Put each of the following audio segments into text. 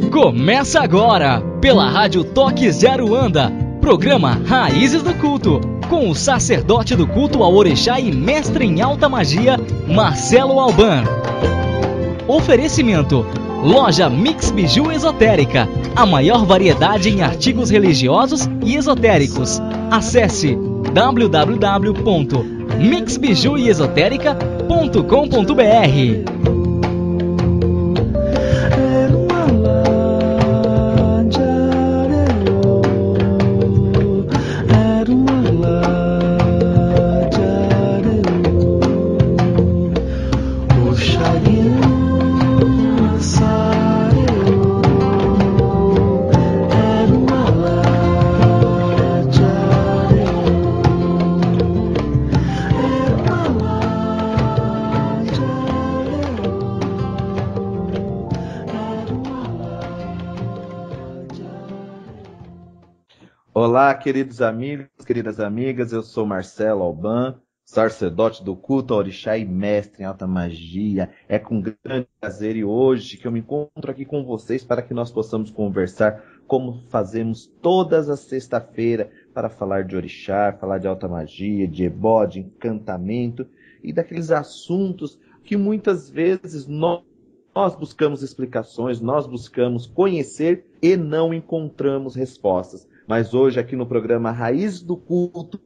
Começa agora, pela Rádio Toque Zero Anda, programa Raízes do Culto, com o sacerdote do culto ao Orixá e mestre em alta magia, Marcelo Alban. Oferecimento: Loja Mix Biju Esotérica, a maior variedade em artigos religiosos e esotéricos. Acesse www.mixbijueesotérica.com.br. Olá, queridos amigos, queridas amigas, eu sou Marcelo Alban, sacerdote do culto ao Orixá e mestre em alta magia. É com grande prazer e hoje que eu me encontro aqui com vocês para que nós possamos conversar como fazemos todas as sexta-feiras para falar de Orixá, falar de alta magia, de ebó, de encantamento e daqueles assuntos que muitas vezes nós buscamos explicações, nós buscamos conhecer e não encontramos respostas. Mas hoje, aqui no programa Raiz do Culto,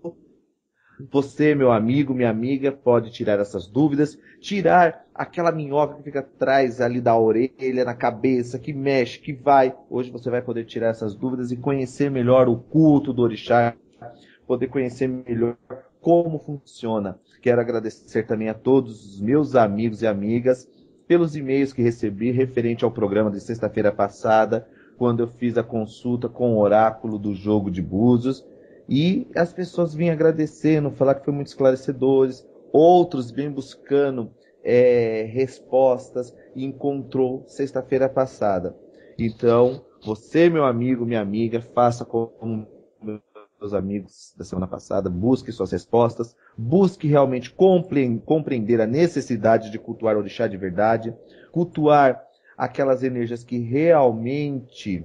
você, meu amigo, minha amiga, pode tirar essas dúvidas, tirar aquela minhoca que fica atrás ali da orelha, na cabeça, que mexe, que vai. Hoje você vai poder tirar essas dúvidas e conhecer melhor o culto do Orixá, poder conhecer melhor como funciona. Quero agradecer também a todos os meus amigos e amigas pelos e-mails que recebi referente ao programa de sexta-feira passada, quando eu fiz a consulta com o oráculo do jogo de búzios, e as pessoas vinham agradecendo, falar que foi muito esclarecedores, outros vêm buscando respostas e encontrou sexta-feira passada. Então, você, meu amigo, minha amiga, faça como meus amigos da semana passada, busque suas respostas, busque realmente compreender a necessidade de cultuar o Orixá de verdade, cultuar aquelas energias que realmente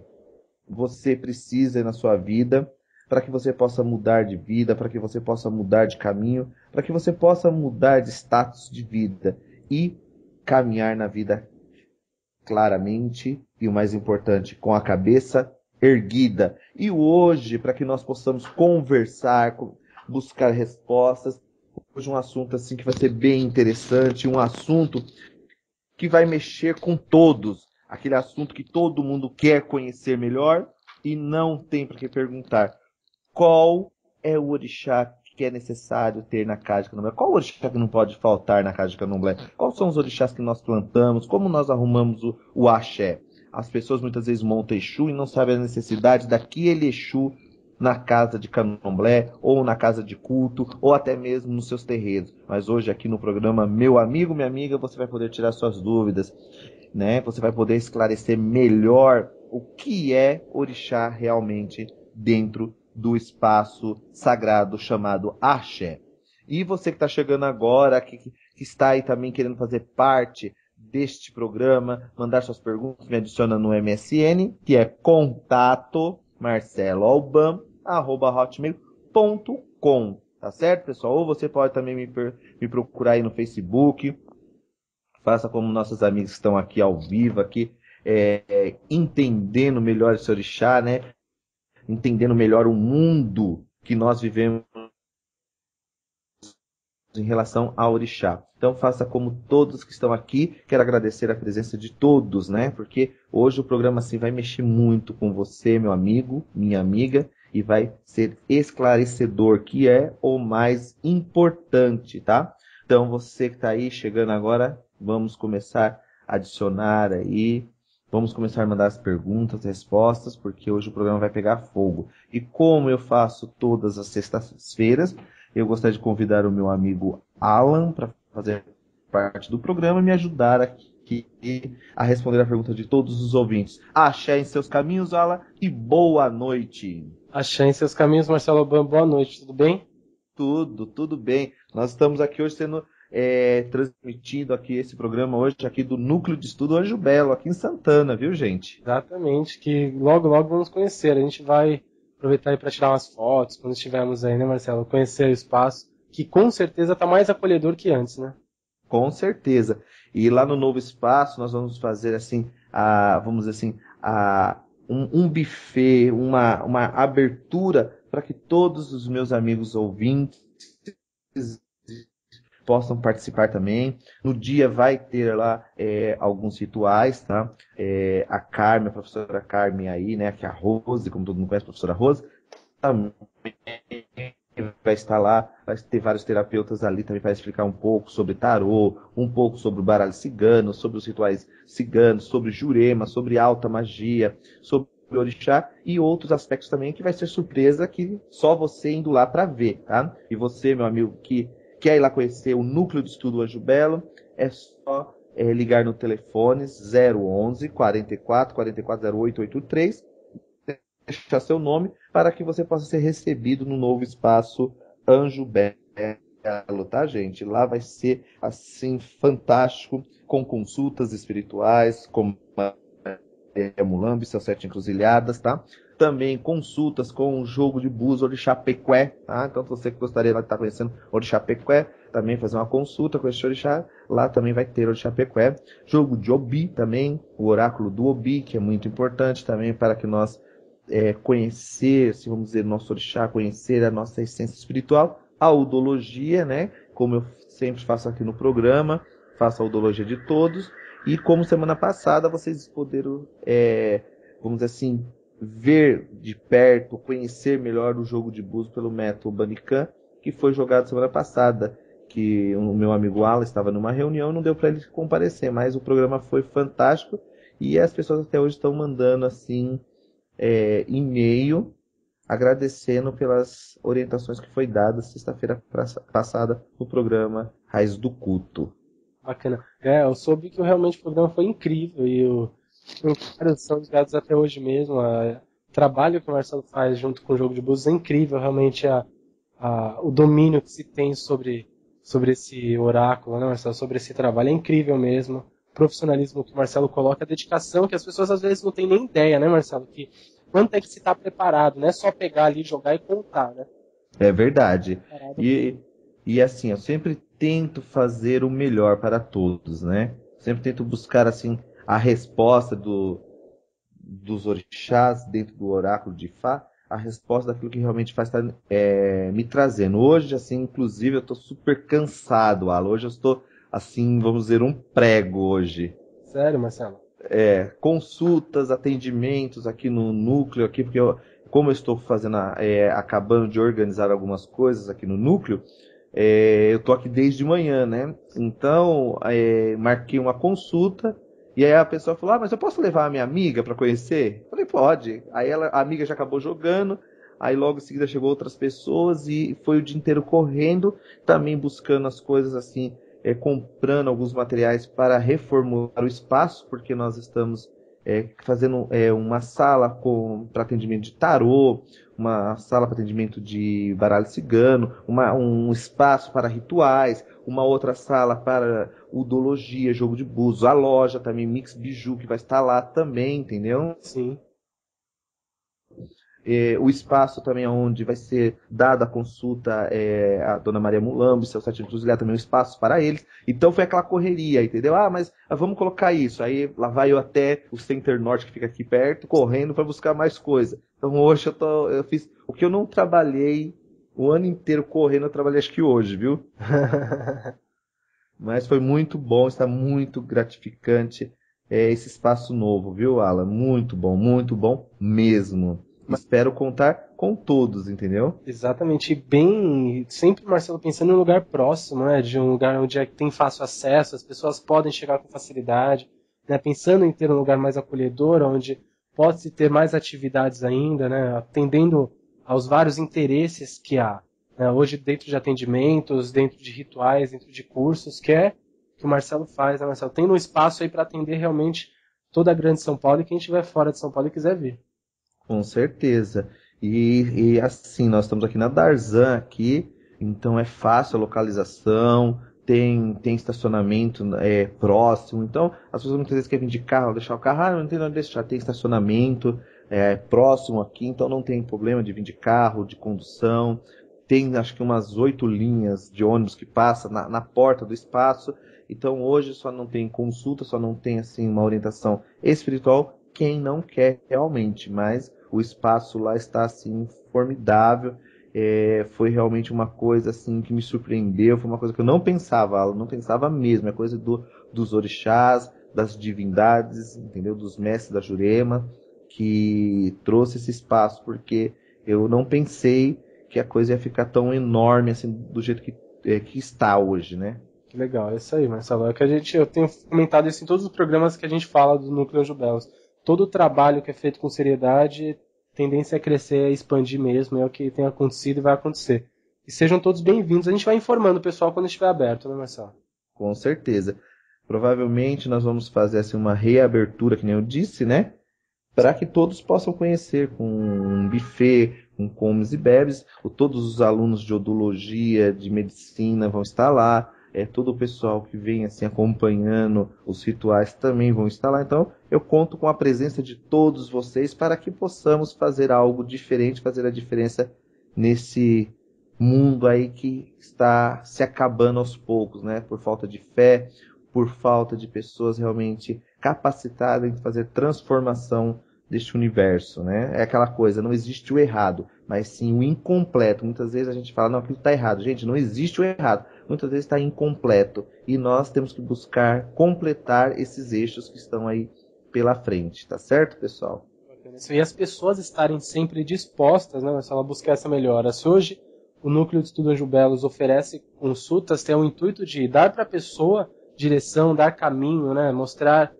você precisa na sua vida, para que você possa mudar de vida, para que você possa mudar de caminho, para que você possa mudar de status de vida e caminhar na vida claramente e, o mais importante, com a cabeça erguida. E hoje, para que nós possamos conversar, buscar respostas, hoje um assunto assim que vai ser bem interessante, um assunto que vai mexer com todos, aquele assunto que todo mundo quer conhecer melhor e não tem para que perguntar. Qual é o orixá que é necessário ter na casa de Candomblé? Qual o orixá que não pode faltar na casa de Candomblé? Quais são os orixás que nós plantamos? Como nós arrumamos o axé? As pessoas muitas vezes montam Exu e não sabem a necessidade daquele Exu na casa de Candomblé, ou na casa de culto, ou até mesmo nos seus terreiros. Mas hoje aqui no programa Meu Amigo, Minha Amiga, você vai poder tirar suas dúvidas, né? Você vai poder esclarecer melhor o que é orixá realmente dentro do espaço sagrado chamado Axé. E você que está chegando agora, que está aí também querendo fazer parte deste programa, mandar suas perguntas, me adiciona no MSN, que é contato marceloalban@hotmail.com, tá certo, pessoal? Ou você pode também me procurar aí no Facebook, faça como nossos amigos que estão aqui ao vivo, aqui, entendendo melhor esse orixá, né? Entendendo melhor o mundo que nós vivemos em relação ao orixá. Então faça como todos que estão aqui. Quero agradecer a presença de todos, né? Porque hoje o programa assim vai mexer muito com você, meu amigo, minha amiga, e vai ser esclarecedor, que é o mais importante, tá? Então você que está aí chegando agora, vamos começar a adicionar aí. Vamos começar a mandar as perguntas, respostas, porque hoje o programa vai pegar fogo. E como eu faço todas as sextas-feiras, eu gostaria de convidar o meu amigo Alan para fazer parte do programa e me ajudar aqui a responder a pergunta de todos os ouvintes. Axé em seus caminhos, Alan, e boa noite. Axé em seus caminhos, Marcelo Alban, boa noite, tudo bem? Tudo bem. Nós estamos aqui hoje sendo transmitido aqui esse programa hoje aqui do Núcleo de Estudo Anjo Belo, aqui em Santana, viu, gente? Exatamente, que logo, logo vamos conhecer. A gente vai aproveitar aí para tirar umas fotos, quando estivermos aí, né, Marcelo? Conhecer o espaço, que com certeza está mais acolhedor que antes, né? Com certeza. E lá no novo espaço nós vamos fazer assim, vamos dizer assim, um buffet, uma abertura para que todos os meus amigos ouvintes possam participar também. No dia vai ter lá alguns rituais, tá? A Carmen, a professora Carmen aí, né? Que é a Rose, como todo mundo conhece, a professora Rose, também vai estar lá, vai ter vários terapeutas ali também para explicar um pouco sobre tarô, um pouco sobre o baralho cigano, sobre os rituais ciganos, sobre Jurema, sobre alta magia, sobre orixá e outros aspectos também que vai ser surpresa que só você indo lá para ver, tá? E você, meu amigo, que quer ir lá conhecer o Núcleo de Estudo Anjo Belo, é só ligar no telefone 011 44 44 0883, deixar seu nome para que você possa ser recebido no novo espaço Anjo Belo, tá, gente? Lá vai ser, assim, fantástico, com consultas espirituais, com Mulambo e seus 7 encruzilhadas, tá? Também consultas com o jogo de búzios Orixá Pecué, tá? Então, você que gostaria de estar conhecendo Orixá Pecué, também fazer uma consulta com esse orixá, lá também vai ter Orixá Pecué. Jogo de Obi também, o oráculo do Obi, que é muito importante também para que nós conhecer, assim, vamos dizer, nosso orixá, conhecer a nossa essência espiritual, a udologia, né? Como eu sempre faço aqui no programa, faço a udologia de todos, e como semana passada vocês poderam, vamos dizer assim, ver de perto, conhecer melhor o jogo de búzios pelo método Banican, que foi jogado semana passada, que o meu amigo Alan estava numa reunião, não deu para ele comparecer, mas o programa foi fantástico, e as pessoas até hoje estão mandando, assim, e-mail agradecendo pelas orientações que foi dada sexta-feira passada no programa Raiz do Culto. Bacana. Eu soube que realmente o programa foi incrível e vários são ligados até hoje mesmo. O trabalho que o Marcelo faz junto com o jogo de búzios é incrível, realmente o domínio que se tem sobre esse oráculo, né, Marcelo? Sobre esse trabalho é incrível mesmo. O profissionalismo que o Marcelo coloca, a dedicação que as pessoas às vezes não têm nem ideia, né, Marcelo? Que quanto é que se está preparado, não é só pegar ali, jogar e contar, né? É verdade. E assim, eu sempre tento fazer o melhor para todos, né? Sempre tento buscar assim a resposta dos orixás dentro do oráculo de Fá, a resposta daquilo que realmente faz estar me trazendo. Hoje, assim, inclusive, eu estou super cansado, Alan. Hoje eu estou, assim, vamos dizer, um prego hoje. Sério, Marcelo? Consultas, atendimentos aqui no núcleo, aqui, porque como eu estou fazendo, acabando de organizar algumas coisas aqui no núcleo, eu estou aqui desde manhã, né? Então, marquei uma consulta, e aí a pessoa falou, mas eu posso levar a minha amiga para conhecer? Eu falei, pode. Aí a amiga já acabou jogando, aí logo em seguida chegou outras pessoas, e foi o dia inteiro correndo, também buscando as coisas assim, comprando alguns materiais para reformular o espaço, porque nós estamos fazendo uma sala para atendimento de tarô, uma sala para atendimento de baralho cigano, um espaço para rituais, uma outra sala para udologia, jogo de búzios, a loja também, Mix Biju, que vai estar lá também, entendeu? Sim. O espaço também onde vai ser dada a consulta a Dona Maria Mulambo, seu site encruzilhada, também um espaço para eles. Então foi aquela correria, entendeu? Mas vamos colocar isso. Aí lá vai eu até o Center Norte, que fica aqui perto, correndo para buscar mais coisa. Então hoje eu fiz o que eu não trabalhei o ano inteiro correndo, eu trabalhei acho que hoje, viu? Mas foi muito bom, está muito gratificante esse espaço novo, viu, Alan? muito bom mesmo. Espero contar com todos, entendeu? Exatamente. E bem, sempre, Marcelo, pensando em um lugar próximo, né? De um lugar onde tem fácil acesso, as pessoas podem chegar com facilidade, né? Pensando em ter um lugar mais acolhedor, onde pode-se ter mais atividades ainda, né? Atendendo aos vários interesses que há, né? Hoje dentro de atendimentos, dentro de rituais, dentro de cursos, que é que o Marcelo faz, né, Marcelo? Tem um espaço aí para atender realmente toda a grande São Paulo e quem estiver fora de São Paulo e quiser vir. Com certeza. E assim, nós estamos aqui na Darzan, aqui, então é fácil a localização, tem estacionamento próximo, então as pessoas muitas vezes querem vir de carro, deixar o carro, não tem onde deixar, tem estacionamento próximo aqui, então não tem problema de vir de carro, de condução, tem acho que umas 8 linhas de ônibus que passa na porta do espaço, então hoje só não tem consulta, só não tem assim uma orientação espiritual, quem não quer realmente, mas o espaço lá está assim formidável. Foi realmente uma coisa assim que me surpreendeu, foi uma coisa que eu não pensava mesmo, é coisa dos orixás, das divindades, entendeu? Dos mestres da Jurema, que trouxe esse espaço, porque eu não pensei que a coisa ia ficar tão enorme assim, do jeito que está hoje, né? Que legal, é isso aí, Marcelo. É que eu tenho comentado isso em todos os programas que a gente fala do Núcleo Anjo Belos. Todo o trabalho que é feito com seriedade, tendência a crescer, a expandir mesmo, é o que tem acontecido e vai acontecer. E sejam todos bem-vindos. A gente vai informando o pessoal quando estiver aberto, né, Marcelo? Com certeza. Provavelmente nós vamos fazer assim, uma reabertura, que nem eu disse, né? Para que todos possam conhecer com um buffet, com comes e bebes. Todos os alunos de odologia, de medicina vão estar lá. Todo o pessoal que vem assim acompanhando os rituais também vão estar lá. Então eu conto com a presença de todos vocês para que possamos fazer algo diferente, fazer a diferença nesse mundo aí que está se acabando aos poucos, né? Por falta de fé, por falta de pessoas realmente capacitadas em fazer transformação deste universo, né? É aquela coisa, não existe o errado, mas sim o incompleto. Muitas vezes a gente fala, não, aquilo está errado. Gente, não existe o errado. Muitas vezes está incompleto. E nós temos que buscar completar esses eixos que estão aí pela frente, tá certo, pessoal? E as pessoas estarem sempre dispostas, né, Marcelo, a buscar essa melhora. Se hoje o Núcleo de Estudo Anjo Belos oferece consultas, tem o intuito de dar para a pessoa direção, dar caminho, né, mostrar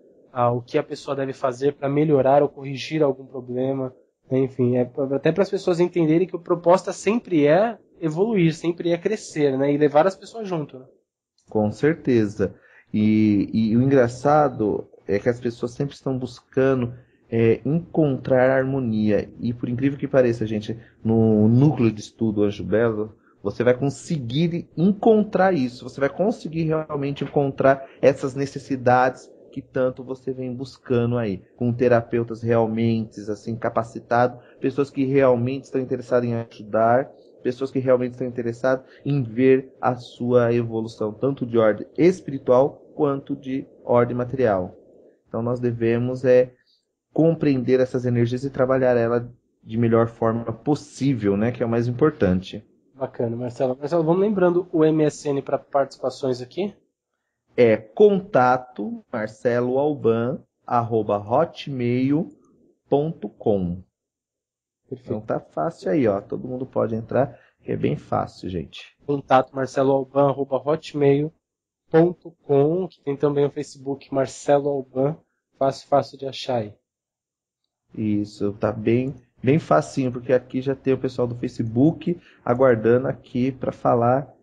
o que a pessoa deve fazer para melhorar ou corrigir algum problema. Enfim, até para as pessoas entenderem que a proposta sempre é evoluir, sempre é crescer, né, e levar as pessoas junto. Né? Com certeza. E o engraçado é que as pessoas sempre estão buscando encontrar harmonia. E por incrível que pareça, gente, no núcleo de estudo Anjo Belo, você vai conseguir encontrar isso. Você vai conseguir realmente encontrar essas necessidades que tanto você vem buscando aí, com terapeutas realmente assim capacitados, pessoas que realmente estão interessadas em ajudar, pessoas que realmente estão interessadas em ver a sua evolução, tanto de ordem espiritual quanto de ordem material. Então nós devemos compreender essas energias e trabalhar ela de melhor forma possível, né, que é o mais importante. Bacana, Marcelo. Marcelo, vamos lembrando o MSN para participações aqui? Contato marceloalban@hotmail.com. Então tá fácil aí, ó. Todo mundo pode entrar, que é bem fácil, gente. Contato marceloalban@hotmail.com, que tem também o Facebook Marcelo Alban, fácil de achar aí. Isso, tá bem facinho, porque aqui já tem o pessoal do Facebook aguardando aqui para falar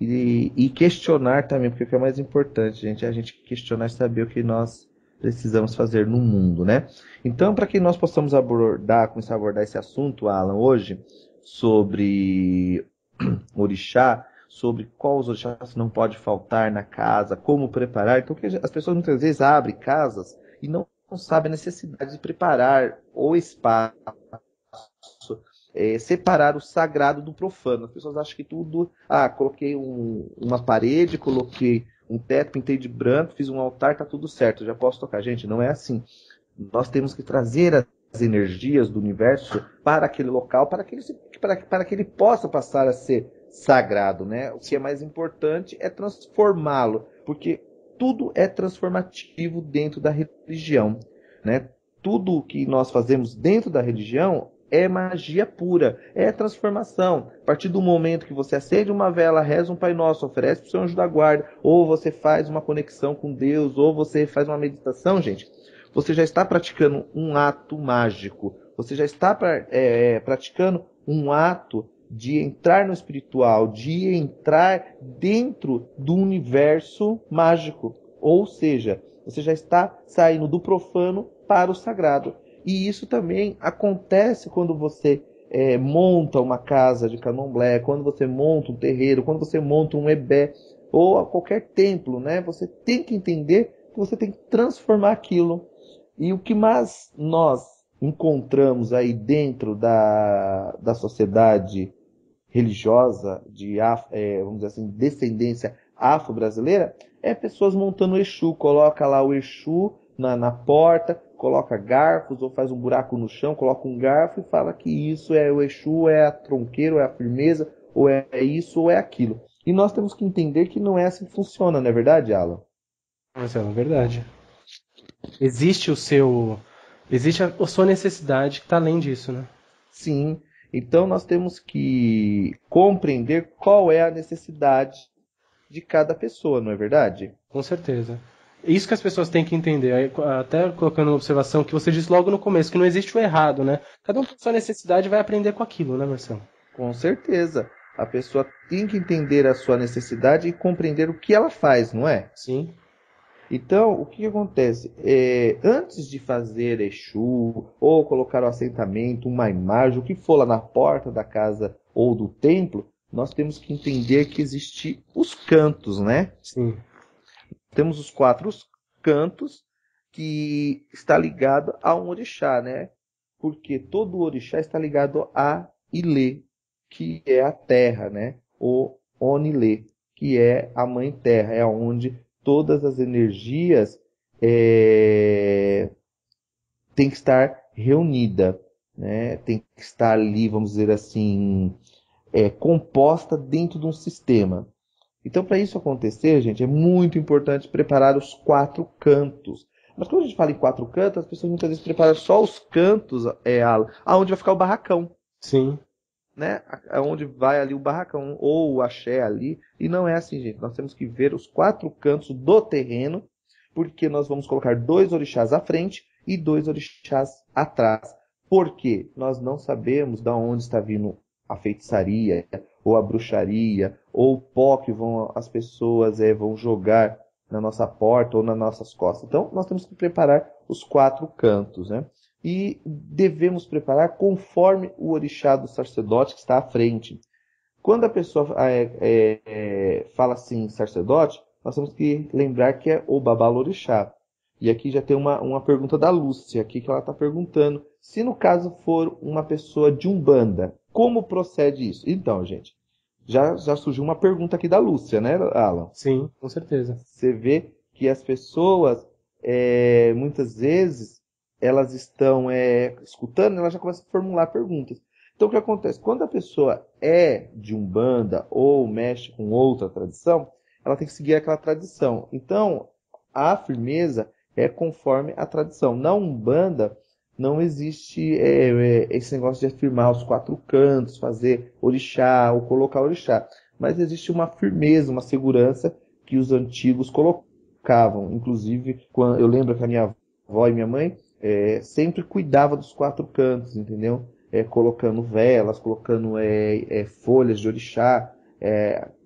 e questionar também, porque o que é mais importante, gente, é a gente questionar e saber o que nós precisamos fazer no mundo, né? Então, para que nós possamos começar a abordar esse assunto, Alan, hoje, sobre orixá, sobre quais orixás não pode faltar na casa, como preparar. Então, porque as pessoas muitas vezes abrem casas e não sabem a necessidade de preparar o espaço, separar o sagrado do profano. As pessoas acham que tudo, coloquei uma parede, coloquei um teto, pintei de branco, fiz um altar, tá tudo certo, já posso tocar. Gente, não é assim. Nós temos que trazer as energias do universo para aquele local, para que ele possa passar a ser sagrado, né? O que é mais importante é transformá-lo, porque tudo é transformativo dentro da religião, né? Tudo que nós fazemos dentro da religião é magia pura, é transformação. A partir do momento que você acende uma vela, reza um Pai Nosso, oferece para o seu anjo da guarda, ou você faz uma conexão com Deus, ou você faz uma meditação, gente, você já está praticando um ato mágico. Você já está praticando um ato de entrar no espiritual, de entrar dentro do universo mágico. Ou seja, você já está saindo do profano para o sagrado. E isso também acontece quando você monta uma casa de candomblé, quando você monta um terreiro, quando você monta um ebé, ou a qualquer templo, né? Você tem que entender que você tem que transformar aquilo. E o que mais nós encontramos aí dentro da sociedade religiosa vamos dizer assim, descendência afro-brasileira, é pessoas montando o Exu, coloca lá o Exu na porta, coloca garfos ou faz um buraco no chão, coloca um garfo e fala que isso é o Exu, é a tronqueira, ou é a firmeza, ou é isso ou é aquilo. E nós temos que entender que não é assim que funciona, não é verdade, Alan? Mas é uma verdade. Existe a sua necessidade que está além disso, né? Sim. Então nós temos que compreender qual é a necessidade de cada pessoa, não é verdade? Com certeza. Isso que as pessoas têm que entender. Aí, até colocando uma observação que você disse logo no começo, que não existe o errado, né? Cada um tem sua necessidade e vai aprender com aquilo, né, Marcelo? Com certeza. A pessoa tem que entender a sua necessidade e compreender o que ela faz, não é? Sim. Então, o que acontece? Antes de fazer Exu, ou colocar o assentamento, uma imagem, o que for lá na porta da casa ou do templo, nós temos que entender que existem os cantos, né? Sim. Temos os 4 cantos que está ligado a um orixá, né? Porque todo orixá está ligado a Ilê, que é a terra, né? Ou Onilê, que é a mãe terra, é onde todas as energias têm que estar reunida, né? Tem que estar ali, vamos dizer assim, composta dentro de um sistema. Então, para isso acontecer, gente, é muito importante preparar os 4 cantos. Mas quando a gente fala em 4 cantos, as pessoas muitas vezes preparam só os cantos, aonde vai ficar o barracão. Sim. Né? Aonde vai ali o barracão, ou o axé ali. E não é assim, gente. Nós temos que ver os 4 cantos do terreno, porque nós vamos colocar 2 orixás à frente e 2 orixás atrás. Por quê? Nós não sabemos de onde está vindo a feitiçaria, ou a bruxaria, ou o pó que as pessoas vão jogar na nossa porta ou nas nossas costas. Então, nós temos que preparar os 4 cantos, né? E devemos preparar conforme o orixá do sacerdote que está à frente. Quando a pessoa fala assim, sacerdote, nós temos que lembrar que é o babalorixá. E aqui já tem uma pergunta da Lúcia, aqui que ela está perguntando, se no caso for uma pessoa de Umbanda, como procede isso? Então, gente, já surgiu uma pergunta aqui da Lúcia, né, Alan? Sim, com certeza. Você vê que as pessoas, muitas vezes, elas estão escutando, elas já começam a formular perguntas. Então, o que acontece? Quando a pessoa é de Umbanda ou mexe com outra tradição, ela tem que seguir aquela tradição. Então, a firmeza é conforme a tradição. Na Umbanda, não existe esse negócio de afirmar os 4 cantos, fazer orixá ou colocar orixá. Mas existe uma firmeza, uma segurança que os antigos colocavam. Inclusive, eu lembro que a minha avó e minha mãe sempre cuidava dos 4 cantos, entendeu? Colocando velas, colocando folhas de orixá.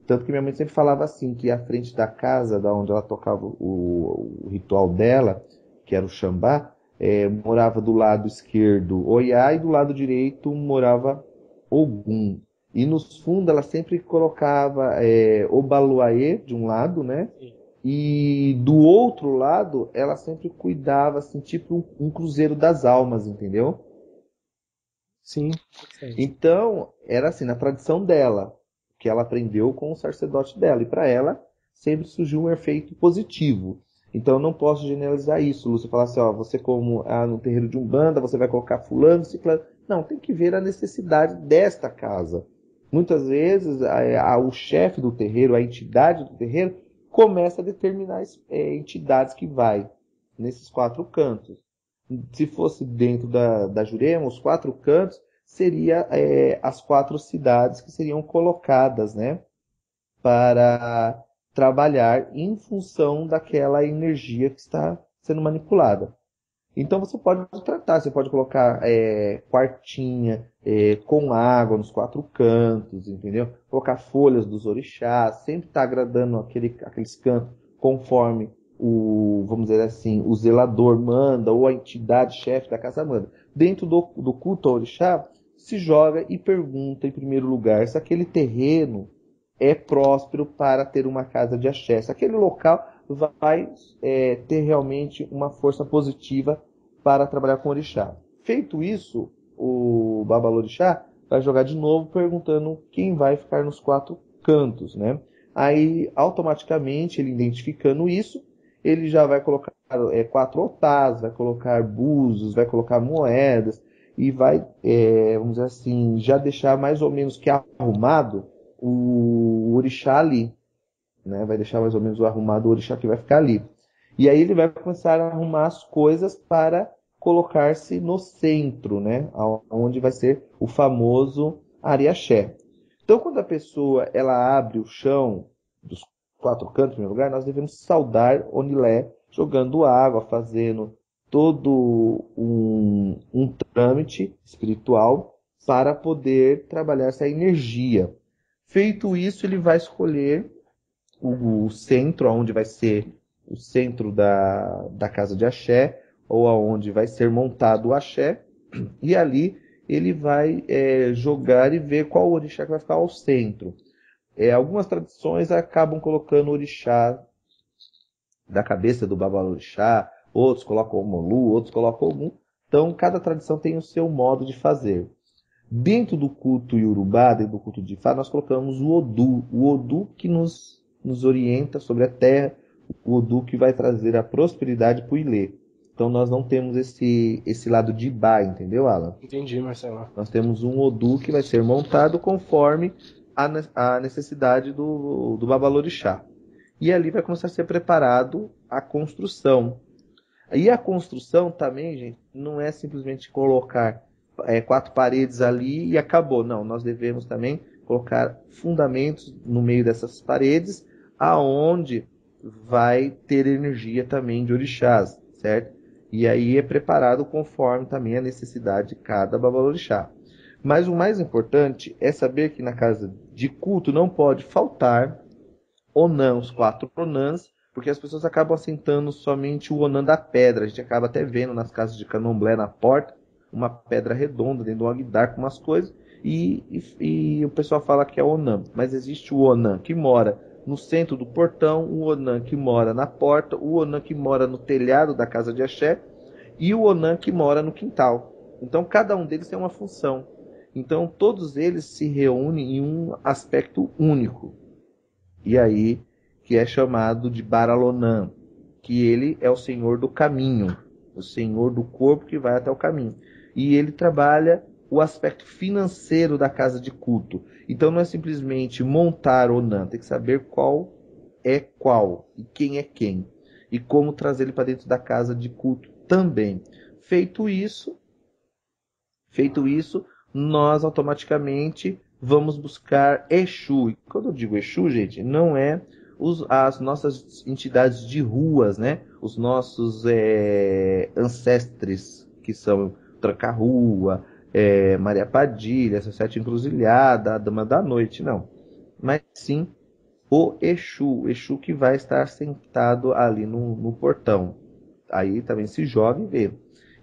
Tanto que minha mãe sempre falava assim, que à frente da casa, da onde ela tocava o ritual dela, que era o Xambá, morava do lado esquerdo Oiá e do lado direito morava Ogum. E nos fundos ela sempre colocava Obaluayê de um lado, né? E do outro lado ela sempre cuidava, assim, tipo um cruzeiro das almas, entendeu? Sim. Então, era assim, na tradição dela, que ela aprendeu com o sacerdote dela. E para ela, sempre surgiu um efeito positivo. Então, eu não posso generalizar isso, Lúcia. Falar assim, você como no terreiro de Umbanda, você vai colocar fulano, ciclano. Não, tem que ver a necessidade desta casa. Muitas vezes, o chefe do terreiro, a entidade do terreiro, começa a determinar as entidades que vai nesses 4 cantos. Se fosse dentro da Jurema, os 4 cantos seria as 4 cidades que seriam colocadas, né, para trabalhar em função daquela energia que está sendo manipulada. Então você pode tratar, você pode colocar quartinha com água nos 4 cantos, entendeu? Colocar folhas dos orixás, sempre está agradando aqueles cantos conforme vamos dizer assim, o zelador manda ou a entidade chefe da casa manda. Dentro do culto ao orixá, se joga e pergunta, em primeiro lugar, se aquele terreno é próspero para ter uma casa de axé, se aquele local vai ter realmente uma força positiva para trabalhar com orixá. Feito isso, o babalorixá vai jogar de novo perguntando quem vai ficar nos 4 cantos, né? Aí, automaticamente, ele identificando isso, ele já vai colocar 4 otás, vai colocar búzios, vai colocar moedas, e vai, vamos dizer assim, já deixar mais ou menos que arrumado o orixá ali, né? Vai deixar mais ou menos arrumado o orixá que vai ficar ali. E aí ele vai começar a arrumar as coisas para colocar-se no centro, né? Onde vai ser o famoso ariaxé. Então, quando a pessoa ela abre o chão dos 4 cantos, em primeiro lugar, nós devemos saudar Onilé, jogando água, fazendo todo um trâmite espiritual para poder trabalhar essa energia. Feito isso, ele vai escolher o centro, onde vai ser o centro da casa de axé, ou aonde vai ser montado o axé, e ali ele vai jogar e ver qual orixá que vai ficar ao centro. Algumas tradições acabam colocando o orixá da cabeça do babalorixá, outros colocam o Molu, outros colocam o Ogum. Então, cada tradição tem o seu modo de fazer. Dentro do culto Yorubá, dentro do culto de Ifá, nós colocamos o Odu que nos orienta sobre a terra, o Odu que vai trazer a prosperidade para o Ilê. Então, nós não temos esse lado de Ibá, entendeu, Alan? Entendi, Marcelo. Nós temos um Odu que vai ser montado conforme a necessidade do babalorixá. E ali vai começar a ser preparado a construção. E a construção também, gente, não é simplesmente colocar 4 paredes ali e acabou. Não, nós devemos também colocar fundamentos no meio dessas paredes, aonde vai ter energia também de orixás, certo? E aí é preparado conforme também a necessidade de cada babalorixá. Mas o mais importante é saber que na casa de culto não pode faltar Onã, os 4 Onãs, porque as pessoas acabam assentando somente o Onã da pedra. A gente acaba até vendo nas casas de candomblé na porta uma pedra redonda dentro de um alguidar com umas coisas, e o pessoal fala que é Onã. Mas existe o Onã que mora no centro do portão, o Onã que mora na porta, o Onã que mora no telhado da casa de axé e o Onã que mora no quintal. Então cada um deles tem uma função. Então todos eles se reúnem em um aspecto único. E aí que é chamado de Baralonã, que ele é o senhor do caminho, o senhor do corpo que vai até o caminho. E ele trabalha o aspecto financeiro da casa de culto. Então não é simplesmente montar Onã, tem que saber qual é qual e quem é quem. E como trazer ele para dentro da casa de culto também. Feito isso, nós automaticamente vamos buscar Exu. E quando eu digo Exu, gente, não é as nossas entidades de ruas, né? Os nossos ancestres, que são Tranca-Rua, Maria Padilha, essa 7 Encruzilhada, a Dama da Noite, não. Mas sim o Exu que vai estar sentado ali no portão. Aí também se joga e vê.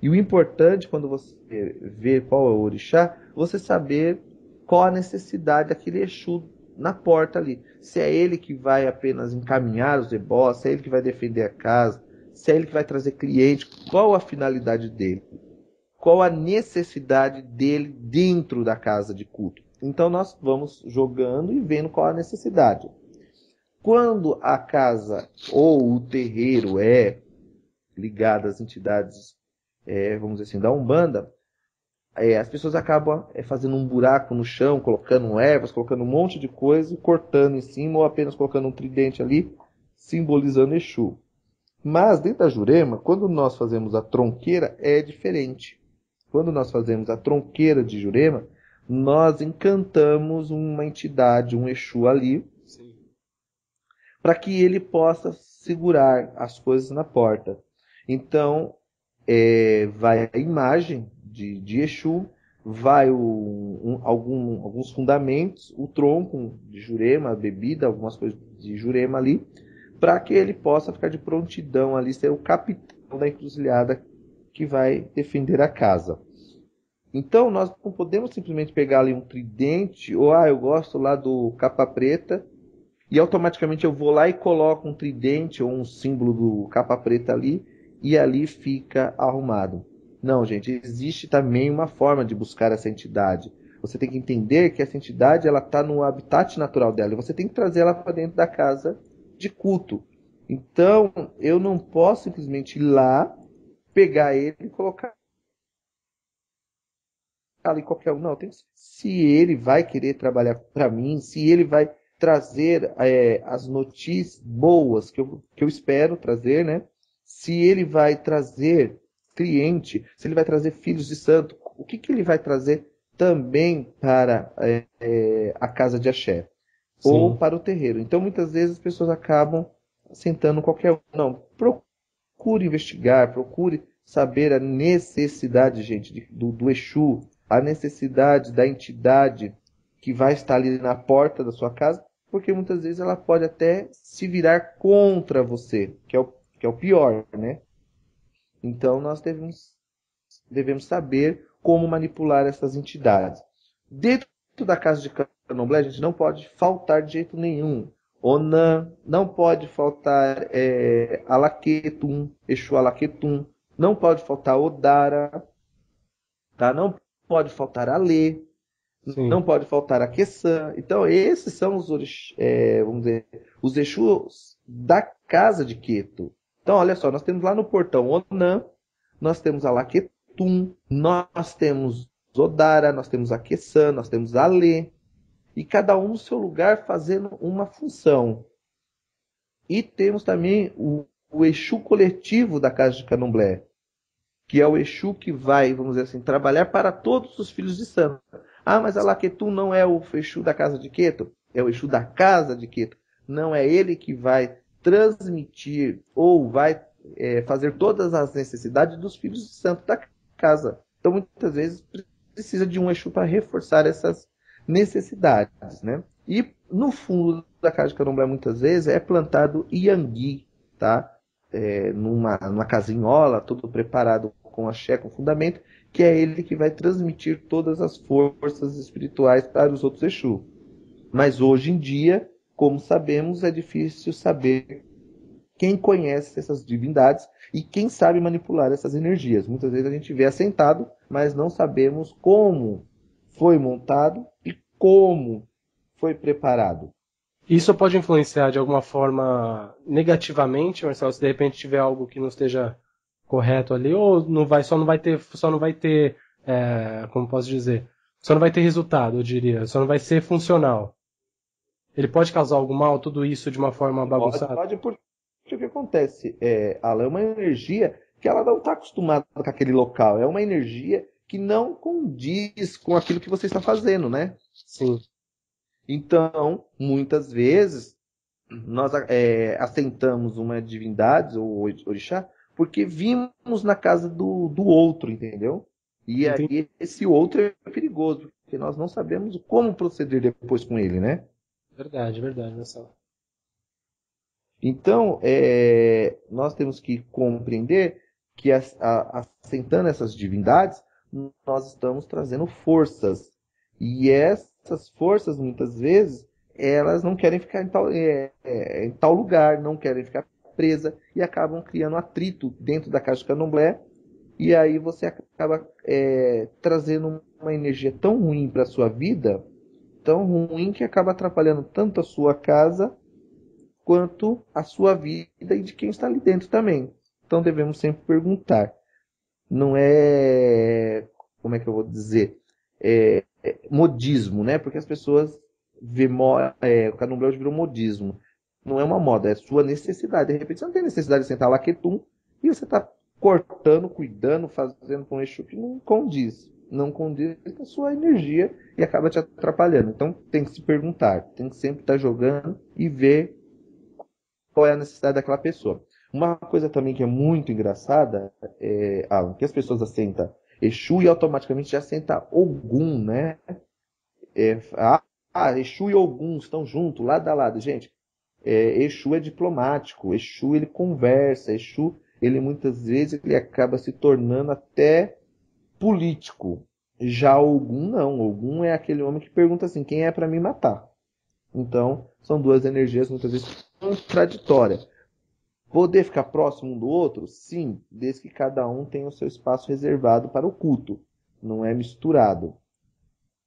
E o importante, quando você vê qual é o orixá, você saber qual a necessidade daquele Exu na porta ali. Se é ele que vai apenas encaminhar os ebós, se é ele que vai defender a casa, se é ele que vai trazer cliente, qual a finalidade dele? Qual a necessidade dele dentro da casa de culto? Então nós vamos jogando e vendo qual a necessidade. Quando a casa ou o terreiro é ligado às entidades, vamos dizer assim, da Umbanda, as pessoas acabam fazendo um buraco no chão, colocando ervas, colocando um monte de coisa, cortando em cima, ou apenas colocando um tridente ali, simbolizando Exu. Mas dentro da Jurema, quando nós fazemos a tronqueira, é diferente. Quando nós fazemos a tronqueira de Jurema, nós encantamos uma entidade, um Exu ali, para que ele possa segurar as coisas na porta. Então, vai a imagem de Exu, vai alguns fundamentos, o tronco de Jurema, a bebida, algumas coisas de Jurema ali, para que ele possa ficar de prontidão ali, ser o capitão da encruzilhada que vai defender a casa. Então, nós não podemos simplesmente pegar ali um tridente, ou eu gosto lá do capa preta, e automaticamente eu vou lá e coloco um tridente ou um símbolo do capa preta ali, e ali fica arrumado. Não, gente, existe também uma forma de buscar essa entidade. Você tem que entender que essa entidade ela está no habitat natural dela, e você tem que trazer ela para dentro da casa de culto. Então, eu não posso simplesmente ir lá, pegar ele e colocar ali qualquer um. Não, tem que ser. Se ele vai querer trabalhar para mim, se ele vai trazer as notícias boas que eu espero trazer, né? Se ele vai trazer cliente, se ele vai trazer filhos de santo, o que ele vai trazer também para a casa de axé ou Sim. para o terreiro. Então, muitas vezes as pessoas acabam sentando qualquer um. Não, procure investigar, procure saber a necessidade, gente, do Exu, a necessidade da entidade que vai estar ali na porta da sua casa, porque muitas vezes ela pode até se virar contra você, que é o pior, né? Então nós devemos saber como manipular essas entidades. Dentro da casa de Candomblé, a gente não pode faltar de jeito nenhum. Onã, não pode faltar Alaquetum, Exu Alaquetum, não pode faltar Odara, tá? Não pode faltar Alê, Sim. não pode faltar Aqueçã. Então, esses são vamos dizer, os Exus da casa de Queto. Então, olha só, nós temos lá no portão Onã, nós temos Alaquetum, nós temos Odara, nós temos Aqueçã, nós temos Alê, e cada um no seu lugar fazendo uma função. E temos também o Exu coletivo da casa de Candomblé, que é o Exu que vai, vamos dizer assim, trabalhar para todos os filhos de santo. Mas Alaquetum não é o Exu da casa de Queto? É o Exu da casa de Queto. Não é ele que vai transmitir ou vai fazer todas as necessidades dos filhos de santo da casa. Então, muitas vezes, precisa de um Exu para reforçar essas necessidades, né? E no fundo da casa de Candomblé, muitas vezes, é plantado Iangui, tá? Numa casinhola, tudo preparado com axé, com fundamento, que é ele que vai transmitir todas as forças espirituais para os outros Exu. Mas hoje em dia, como sabemos, é difícil saber quem conhece essas divindades e quem sabe manipular essas energias. Muitas vezes a gente vê assentado, mas não sabemos como foi montado e como foi preparado. Isso pode influenciar de alguma forma negativamente, Marcelo, se de repente tiver algo que não esteja correto ali, ou só não vai ter, como posso dizer, só não vai ter resultado, eu diria, só não vai ser funcional. Ele pode causar algum mal, tudo isso de uma forma bagunçada? Pode, porque o que acontece? Ela é uma energia que ela não está acostumada com aquele local. É uma energia que não condiz com aquilo que você está fazendo, né? Sim. Então, muitas vezes, nós assentamos uma divindade ou orixá porque vimos na casa do outro, entendeu? E Entendi. aí esse outro é perigoso, porque nós não sabemos como proceder depois com ele, né? Verdade, Marcelo. Então, nós temos que compreender que assentando essas divindades, nós estamos trazendo forças. E essas forças, muitas vezes, elas não querem ficar em tal lugar, não querem ficar presa e acabam criando atrito dentro da casa de candomblé. E aí você acaba trazendo uma energia tão ruim para a sua vida, tão ruim que acaba atrapalhando tanto a sua casa quanto a sua vida e de quem está ali dentro também. Então devemos sempre perguntar. Não é, como é que eu vou dizer, modismo, né? Porque as pessoas o candomblé hoje virou modismo. Não é uma moda, é sua necessidade. De repente você não tem necessidade de sentar lá quietum e você está cortando, cuidando, fazendo com eixo que não condiz. Não condiz com a sua energia e acaba te atrapalhando. Então tem que se perguntar, tem que sempre estar jogando e ver qual é a necessidade daquela pessoa. Uma coisa também que é muito engraçada, Alan, que as pessoas assentam Exu e automaticamente já assenta Ogum, né? Exu e Ogum estão juntos, lado a lado. Gente, Exu é diplomático, Exu ele conversa, Exu ele muitas vezes ele acaba se tornando até político. Já Ogum não. Ogum é aquele homem que pergunta assim, quem é para me matar? Então, são duas energias muitas vezes contraditórias. Poder ficar próximo um do outro? Sim, desde que cada um tenha o seu espaço reservado para o culto. Não é misturado.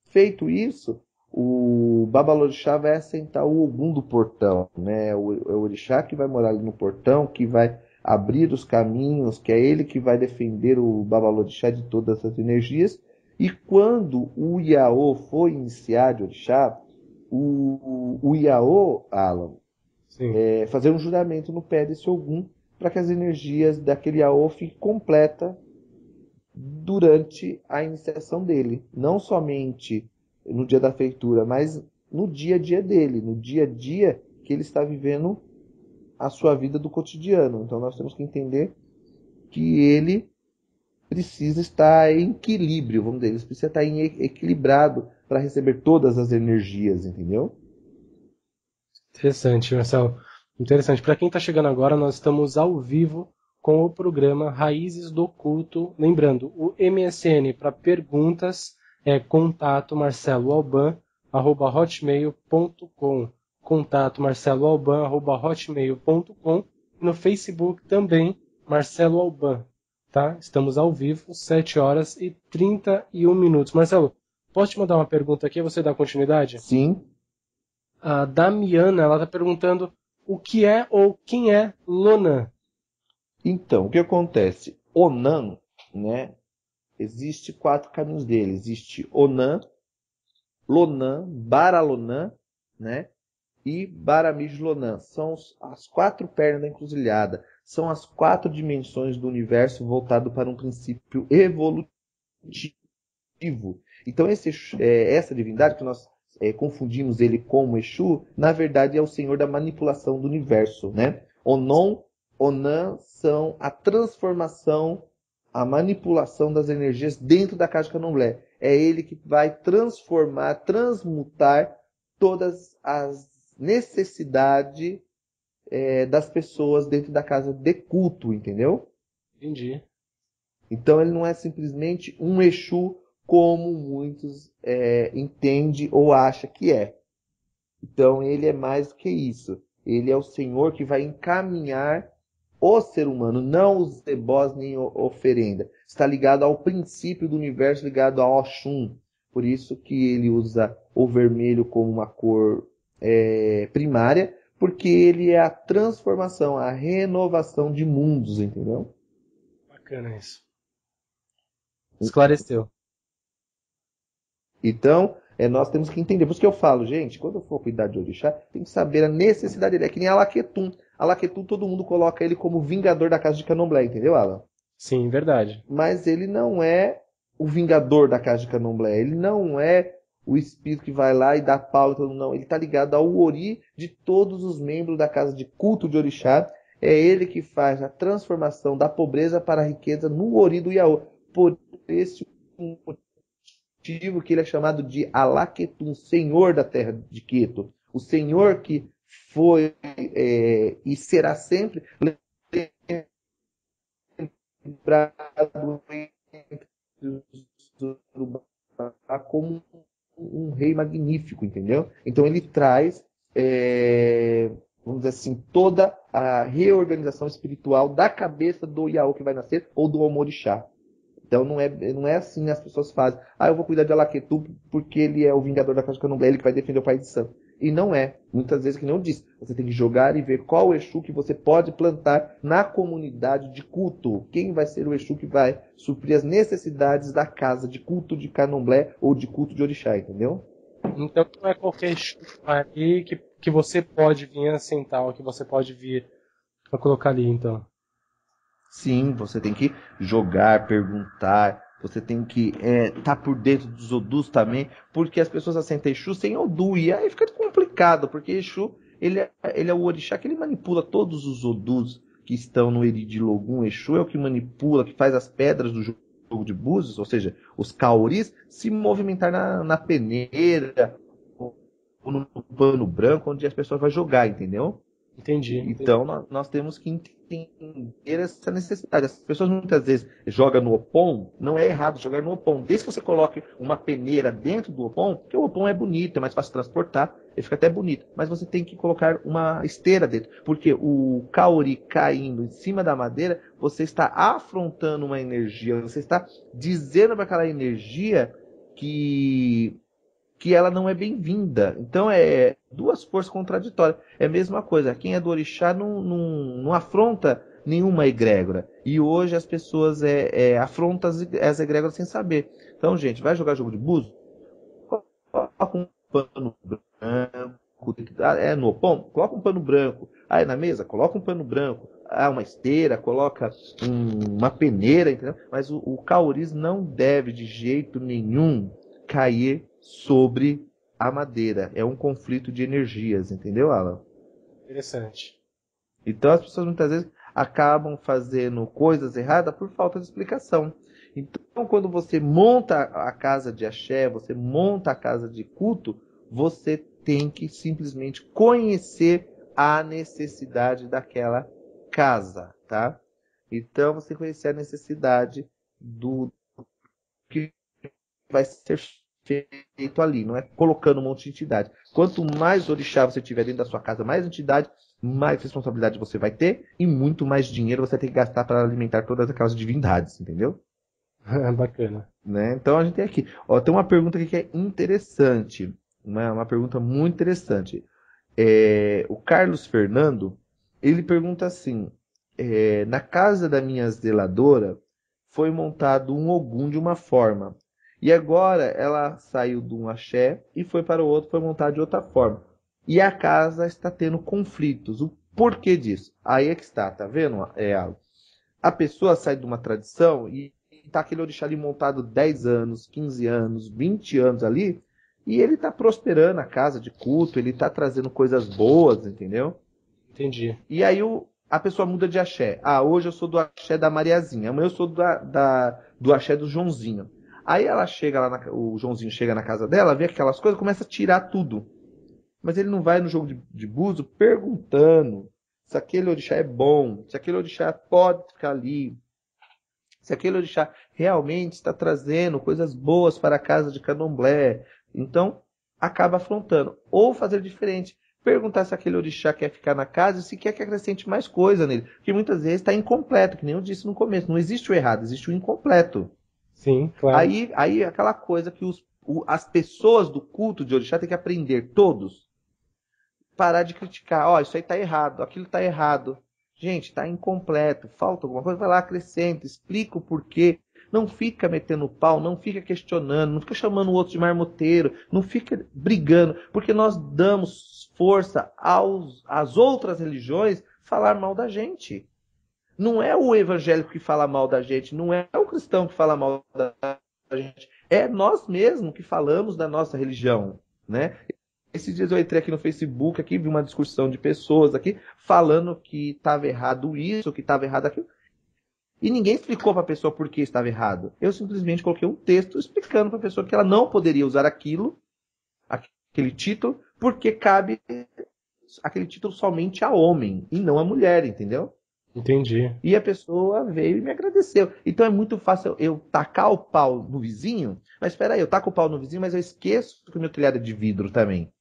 Feito isso, o Babalorixá vai assentar o Ogum do portão, né? O orixá que vai morar ali no portão, que vai abrir os caminhos, que é ele que vai defender o Babalorixá de todas as energias. E quando o Yaô for iniciar de orixá, o Yaô, Alan, Sim. fazer um juramento no pé desse Ogum para que as energias daquele Yaô fiquem completas durante a iniciação dele. Não somente no dia da feitura, mas no dia a dia dele, no dia a dia que ele está vivendo a sua vida do cotidiano. Então nós temos que entender que ele precisa estar em equilíbrio, vamos dizer, ele precisa estar equilibrado para receber todas as energias, entendeu? Interessante, Marcelo. Interessante. Para quem está chegando agora, nós estamos ao vivo com o programa Raízes do Culto. Lembrando, o MSN para perguntas é contato marceloalban@hotmail.com. Contato marceloalban@hotmail.com. No Facebook também, Marcelo Alban. Tá? Estamos ao vivo, 7 horas e 31 minutos. Marcelo, posso te mandar uma pergunta aqui? Você dá continuidade? Sim. A Damiana, ela está perguntando o que é ou quem é Lonan. Então, o que acontece? Onan, né? Existe 4 caminhos dele. Existe Onan, Lonan, Baralonan, né? E Baramijlonan. São as 4 pernas da encruzilhada. São as 4 dimensões do universo voltado para um princípio evolutivo. Então, essa divindade que nós confundimos ele com Exu, na verdade é o senhor da manipulação do universo, né? Onon, Onan são a transformação, a manipulação das energias dentro da caixa de candomblé. É ele que vai transformar, transmutar todas as necessidades das pessoas dentro da casa de culto, entendeu? Entendi. Então ele não é simplesmente um Exu como muitos entendem ou acham que é. Então ele é mais do que isso. Ele é o Senhor que vai encaminhar o ser humano, não os ebós nem oferenda. Está ligado ao princípio do universo, ligado a Oxum. Por isso que ele usa o vermelho como uma cor primária, porque ele é a transformação, a renovação de mundos, entendeu? Bacana isso. Esclareceu. Então, nós temos que entender. Por isso que eu falo, gente, quando eu for cuidar de orixá, tem que saber a necessidade dele. É que nem Alaquetum. Alaquetum, todo mundo coloca ele como vingador da casa de candomblé, entendeu, Alan? Sim, verdade. Mas ele não é o vingador da casa de candomblé. Ele não é o espírito que vai lá e dá pau e todo mundo. Não, ele está ligado ao ori de todos os membros da casa de culto de orixá. É ele que faz a transformação da pobreza para a riqueza no ori do Yaô. Por esse motivo que ele é chamado de Alaquetum, Senhor da terra de Queto. O Senhor que foi e será sempre lembrado entre os Urubá como um rei magnífico, entendeu? Então ele traz, vamos dizer assim, toda a reorganização espiritual da cabeça do Yaô que vai nascer ou do Omorixá. Então não é assim as pessoas fazem. Ah, eu vou cuidar de Alaquetu porque ele é o vingador da casa de candomblé, ele que vai defender o país de santo. E não é. Muitas vezes, que não diz, você tem que jogar e ver qual o Exu que você pode plantar na comunidade de culto. Quem vai ser o Exu que vai suprir as necessidades da casa de culto de candomblé ou de culto de orixá, entendeu? Então não é qualquer Exu aí que você pode vir assentar, ou que você pode vir para colocar ali, então. Sim, você tem que jogar, perguntar, você tem que tá por dentro dos Odus também, porque as pessoas assentam Exu sem Odu, e aí fica complicado, porque Exu, ele é o orixá que ele manipula todos os Odus que estão no Eri de Logum. Exu é o que manipula, que faz as pedras do jogo de búzios, ou seja, os cauris, se movimentar na peneira, ou no pano branco, onde as pessoas vão jogar, entendeu? Entendi. Então, nós temos que entender essa necessidade. As pessoas muitas vezes jogam no Opon, não é errado jogar no Opon. Desde que você coloque uma peneira dentro do Opon, porque o Opon é bonito, é mais fácil de transportar, ele fica até bonito. Mas você tem que colocar uma esteira dentro, porque o Kaori caindo em cima da madeira, você está afrontando uma energia, você está dizendo para aquela energia que ela não é bem-vinda. Então é duas forças contraditórias. É a mesma coisa. Quem é do orixá não afronta nenhuma egrégora. E hoje as pessoas afrontam as egrégoras sem saber. Então, gente, vai jogar jogo de búzios? Coloca um pano branco. No Opom? Coloca um pano branco. Aí na mesa, coloca um pano branco. Uma esteira, coloca uma peneira, entendeu? Mas o Kaoris não deve de jeito nenhum cair sobre a madeira. É um conflito de energias, entendeu, Alan? Interessante. Então as pessoas muitas vezes acabam fazendo coisas erradas por falta de explicação. Então quando você monta a casa de axé, você monta a casa de culto, você tem que simplesmente conhecer a necessidade daquela casa, tá? Então você conhecer a necessidade do que vai ser feito ali, não é colocando um monte de entidade. Quanto mais orixá você tiver dentro da sua casa, mais entidade, mais responsabilidade você vai ter e muito mais dinheiro você tem que gastar para alimentar todas aquelas divindades, entendeu? Bacana. Né? Então a gente tem aqui, tem uma pergunta aqui que é interessante, uma pergunta muito interessante. O Carlos Fernando, ele pergunta assim, na casa da minha zeladora foi montado um ogum de uma forma, e agora ela saiu de um axé e foi para o outro, foi montado de outra forma. E a casa está tendo conflitos. O porquê disso? Aí é que está, tá vendo? A pessoa sai de uma tradição e está aquele orixá ali montado 10 anos, 15 anos, 20 anos ali, e ele está prosperando a casa de culto, ele está trazendo coisas boas, entendeu? Entendi. E aí a pessoa muda de axé. Hoje eu sou do axé da Mariazinha, amanhã eu sou do axé do Joãozinho. Aí ela chega lá, o Joãozinho chega na casa dela, vê aquelas coisas, começa a tirar tudo. Mas ele não vai no jogo de búzio perguntando se aquele orixá é bom, se aquele orixá pode ficar ali, se aquele orixá realmente está trazendo coisas boas para a casa de candomblé. Então, acaba afrontando. Ou fazer diferente. Perguntar se aquele orixá quer ficar na casa e se quer que acrescente mais coisa nele. Porque muitas vezes está incompleto, que nem eu disse no começo. Não existe o errado, existe o incompleto. Sim, claro. Aí aquela coisa que as pessoas do culto de orixá têm que aprender, todos. Parar de criticar. Isso aí está errado, aquilo está errado. Gente, está incompleto, falta alguma coisa, vai lá, acrescenta, explica o porquê. Não fica metendo pau, não fica questionando, não fica chamando o outro de marmoteiro, não fica brigando, porque nós damos força às outras religiões falar mal da gente. Não é o evangélico que fala mal da gente, não é o cristão que fala mal da gente, é nós mesmos que falamos da nossa religião, né? Esses dias eu entrei aqui no Facebook, aqui vi uma discussão de pessoas aqui falando que estava errado isso, que estava errado aquilo. E ninguém explicou para a pessoa por que estava errado. Eu simplesmente coloquei um texto explicando para a pessoa que ela não poderia usar aquele título, porque cabe aquele título somente a homem e não a mulher, entendeu? Entendi. E a pessoa veio e me agradeceu. Então é muito fácil eu tacar o pau no vizinho, mas espera aí, eu taco o pau no vizinho, mas eu esqueço que o meu telhado é de vidro também.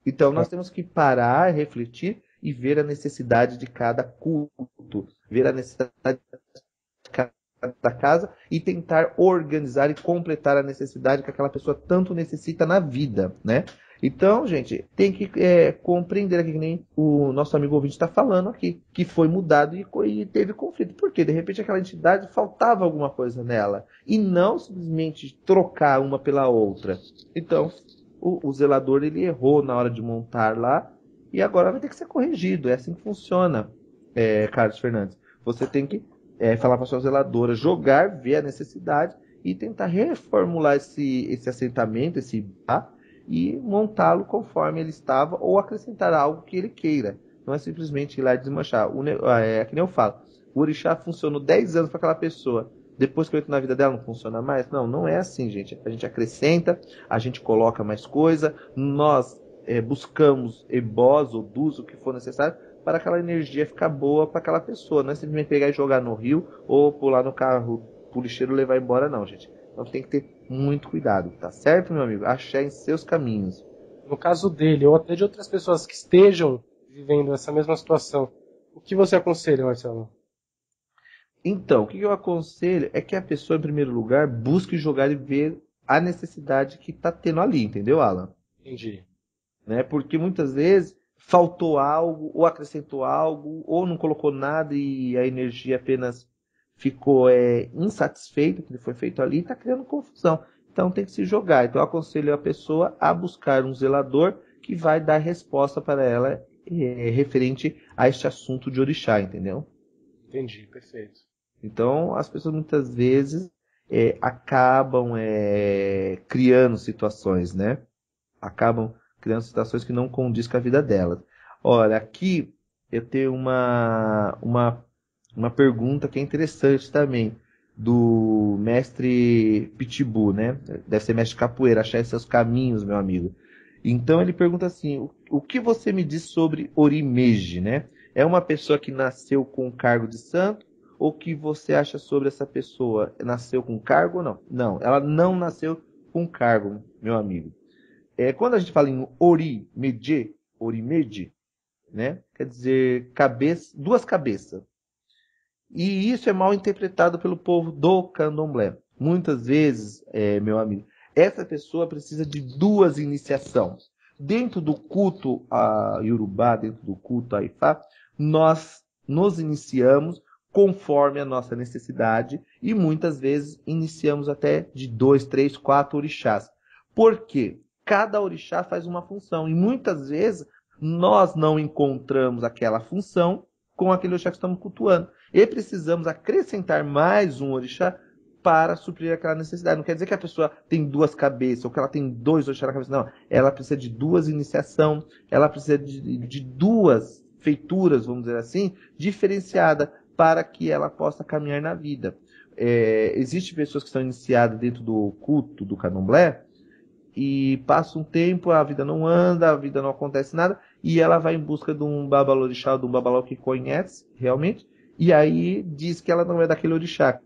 Então nós temos que parar, refletir e ver a necessidade de cada culto, ver a necessidade de cada casa e tentar organizar e completar a necessidade que aquela pessoa tanto necessita na vida, né? Então, gente, tem que compreender aqui, que nem o nosso amigo ouvinte está falando aqui, que foi mudado e teve conflito. Por quê? De repente aquela entidade faltava alguma coisa nela. E não simplesmente trocar uma pela outra. Então, o zelador ele errou na hora de montar lá e agora vai ter que ser corrigido. É assim que funciona, Carlos Fernandes. Você tem que falar para a sua zeladora, jogar, ver a necessidade e tentar reformular esse assentamento, esse bar, e montá-lo conforme ele estava ou acrescentar algo que ele queira. Não é simplesmente ir lá e desmanchar. Que nem eu falo, o orixá funcionou 10 anos para aquela pessoa. Depois que eu entro na vida dela, não funciona mais? Não é assim, gente. A gente acrescenta, a gente coloca mais coisa, nós buscamos ebós ou dus, o que for necessário, para aquela energia ficar boa para aquela pessoa. Não é simplesmente pegar e jogar no rio ou pular no carro pro lixeiro e levar embora, não, gente. Então tem que ter muito cuidado, tá certo, meu amigo? Axé em seus caminhos. No caso dele, ou até de outras pessoas que estejam vivendo essa mesma situação, o que você aconselha, Marcelo? Então, o que eu aconselho é que a pessoa, em primeiro lugar, busque jogar e ver a necessidade que está tendo ali, entendeu, Alan? Entendi. Né? Porque muitas vezes faltou algo, ou acrescentou algo, ou não colocou nada e a energia apenas ficou insatisfeita com o que foi feito ali e está criando confusão. Então tem que se jogar. Então eu aconselho a pessoa a buscar um zelador que vai dar resposta para ela referente a este assunto de orixá, entendeu? Entendi, perfeito. Então as pessoas muitas vezes acabam criando situações, né? Acabam criando situações que não condiz com a vida delas. Olha, aqui eu tenho uma pergunta que é interessante também, do mestre Pitbull, né? Deve ser mestre capoeira, achar seus caminhos, meu amigo. Então ele pergunta assim, o que você me diz sobre Orimeji, né? É uma pessoa que nasceu com o cargo de santo? Ou o que você acha sobre essa pessoa? Nasceu com cargo ou não? Não, ela não nasceu com cargo, meu amigo. Quando a gente fala em Orimeji, né? Quer dizer duas cabeças. E isso é mal interpretado pelo povo do candomblé. Muitas vezes, meu amigo, essa pessoa precisa de duas iniciações. Dentro do culto a Yorubá, dentro do culto a Ifá, nós nos iniciamos conforme a nossa necessidade e muitas vezes iniciamos até de 2, 3, 4 orixás. Por quê? Cada orixá faz uma função e muitas vezes nós não encontramos aquela função com aquele orixá que estamos cultuando. E precisamos acrescentar mais um orixá para suprir aquela necessidade. Não quer dizer que a pessoa tem duas cabeças ou que ela tem dois orixás na cabeça. Não, ela precisa de duas iniciações, ela precisa de duas feituras, vamos dizer assim, diferenciadas para que ela possa caminhar na vida. Existem pessoas que estão iniciadas dentro do culto do candomblé e passa um tempo, a vida não anda, a vida não acontece nada, e ela vai em busca de um babalorixá, de um babalão que conhece realmente, e aí diz que ela não é daquele orixá.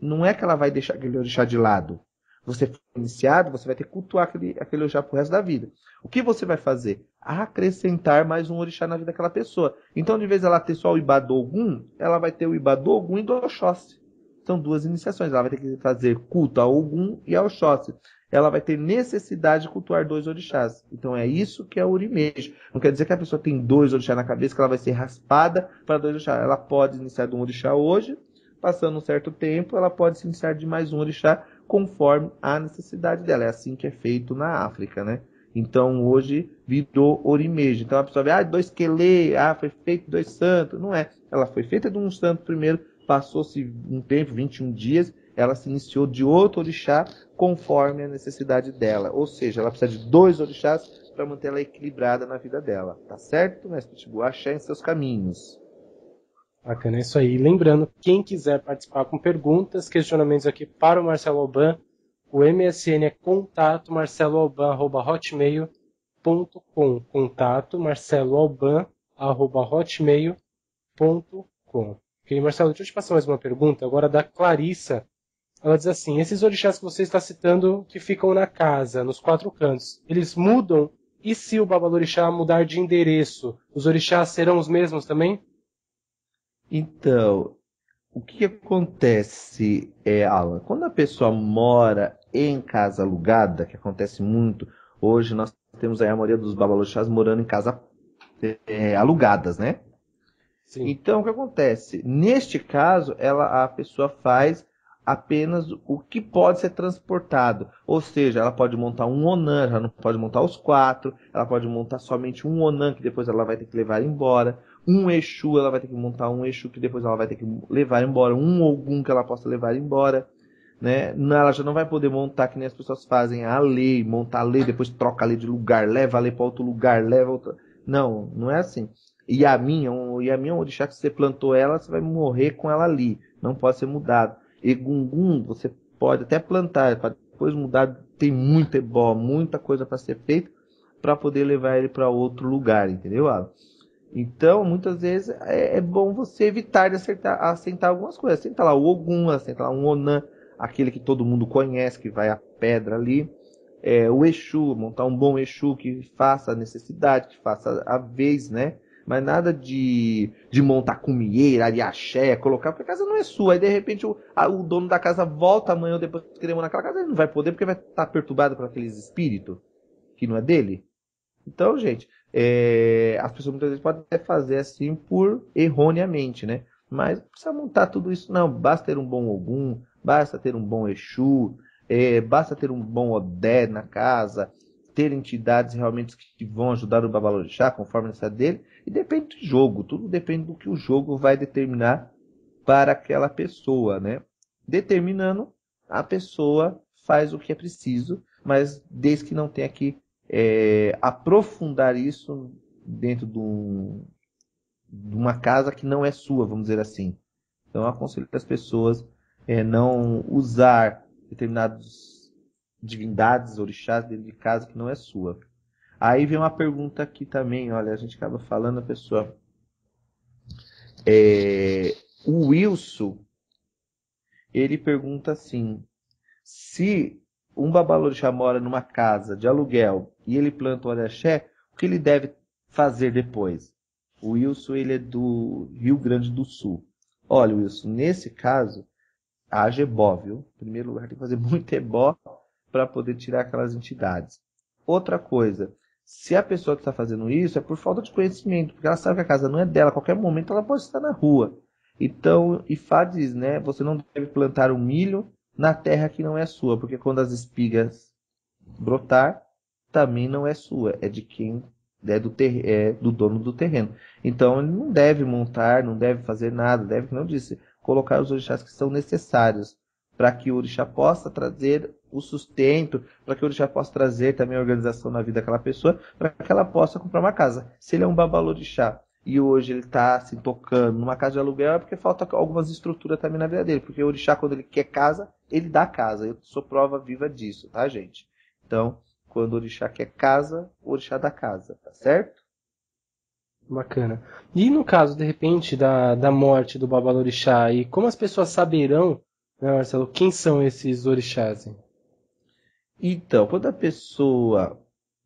Não é que ela vai deixar aquele orixá de lado. Você foi iniciado, você vai ter que cultuar aquele orixá pro resto da vida. O que você vai fazer? Acrescentar mais um orixá na vida daquela pessoa. Então, de vez ela ter só o Ibadogum, ela vai ter o Ibadogum e do Oxóssi. São duas iniciações. Ela vai ter que fazer culto a Ogum e a Oxóssi. Ela vai ter necessidade de cultuar dois orixás. Então é isso que é o Orimeji. Não quer dizer que a pessoa tem dois orixás na cabeça, que ela vai ser raspada para dois orixás. Ela pode iniciar de um orixá hoje, passando um certo tempo, ela pode se iniciar de mais um orixá, conforme a necessidade dela. É assim que é feito na África, né? Então hoje virou Orimeji. Então a pessoa vê, dois quelê, foi feito dois santos. Não é. Ela foi feita de um santo primeiro, passou-se um tempo, 21 dias, ela se iniciou de outro orixá conforme a necessidade dela. Ou seja, ela precisa de dois orixás para manter ela equilibrada na vida dela. Tá certo, mestre Pitbull? Axé em seus caminhos. Bacana, é isso aí. Lembrando, quem quiser participar com perguntas, questionamentos aqui para o Marcelo Alban, o MSN é contato@hotmail.com. Contato marceloalban@hotmail.com. Ok, Marcelo, deixa eu te passar mais uma pergunta, agora da Clarissa. Ela diz assim, esses orixás que você está citando que ficam na casa, nos quatro cantos, eles mudam? E se o babalorixá mudar de endereço, os orixás serão os mesmos também? Então, o que acontece, Alan? Quando a pessoa mora em casa alugada, que acontece muito, hoje nós temos aí a maioria dos babalorixás morando em casa alugadas, né? Sim. Então, o que acontece? Neste caso, a pessoa faz apenas o que pode ser transportado. Ou seja, ela pode montar um Onan, ela não pode montar os quatro, ela pode montar somente um Onan, que depois ela vai ter que levar embora. Um Exu, ela vai ter que montar um Exu, que depois ela vai ter que levar embora. Um Ogum, que ela possa levar embora. Né? Ela já não vai poder montar, que nem as pessoas fazem, a lei, montar a lei, depois troca a lei de lugar, leva a lei para outro lugar, leva outra... Não, não é assim. Yamin é um orixá que você plantou ela, você vai morrer com ela ali. Não pode ser mudado. Egungun, você pode até plantar, para depois mudar, tem muito ebó, muita coisa para ser feita, para poder levar ele para outro lugar, entendeu, Alan? Então, muitas vezes é bom você evitar de assentar algumas coisas. Assenta lá o Ogum, assenta lá um Onan, aquele que todo mundo conhece, que vai a pedra ali. O Exu, montar um bom Exu que faça a necessidade, que faça a vez, né? Mas nada de montar cumieira, ariaxé, colocar, porque a casa não é sua. Aí de repente o dono da casa volta amanhã ou depois que querer naquela casa, ele não vai poder porque vai estar perturbado por aqueles espíritos que não é dele. Então, gente, as pessoas muitas vezes podem até fazer assim por erroneamente, né? Mas não precisa montar tudo isso, não. Basta ter um bom Ogum, basta ter um bom Exu, basta ter um bom Odé na casa, ter entidades realmente que vão ajudar o Babalorixá, conforme a necessidade dele. E depende do jogo, tudo depende do que o jogo vai determinar para aquela pessoa, né? Determinando, a pessoa faz o que é preciso, mas desde que não tenha que aprofundar isso dentro de uma casa que não é sua, vamos dizer assim. Então eu aconselho as pessoas não usar determinadas divindades, orixás dentro de casa que não é sua. Aí vem uma pergunta aqui também, olha, a gente acaba falando, a pessoa... o Wilson, ele pergunta assim, se um babalorixá mora numa casa de aluguel e ele planta o araxé, o que ele deve fazer depois? O Wilson, ele é do Rio Grande do Sul. Olha, Wilson, nesse caso, haja ebó, viu? Em primeiro lugar, tem que fazer muito ebó para poder tirar aquelas entidades. Outra coisa, se a pessoa que está fazendo isso é por falta de conhecimento, porque ela sabe que a casa não é dela, a qualquer momento ela pode estar na rua. Então, Ifá diz, né? Você não deve plantar o milho na terra que não é sua, porque quando as espigas brotar, também não é sua, é de quem do dono do terreno. Então ele não deve montar, não deve fazer nada, deve, como eu disse, colocar os orixás que são necessários para que o orixá possa trazer o sustento, para que o orixá possa trazer também a organização na vida daquela pessoa, para que ela possa comprar uma casa. Se ele é um babalorixá e hoje ele está se tocando numa casa de aluguel, é porque falta algumas estruturas também na vida dele. Porque o orixá, quando ele quer casa, ele dá casa. Eu sou prova viva disso, tá, gente? Então, quando o orixá quer casa, o orixá dá casa, tá certo? Bacana. E no caso, de repente, da morte do babalorixá, e como as pessoas saberão, né, Marcelo, quem são esses orixás? Hein? Então, quando a pessoa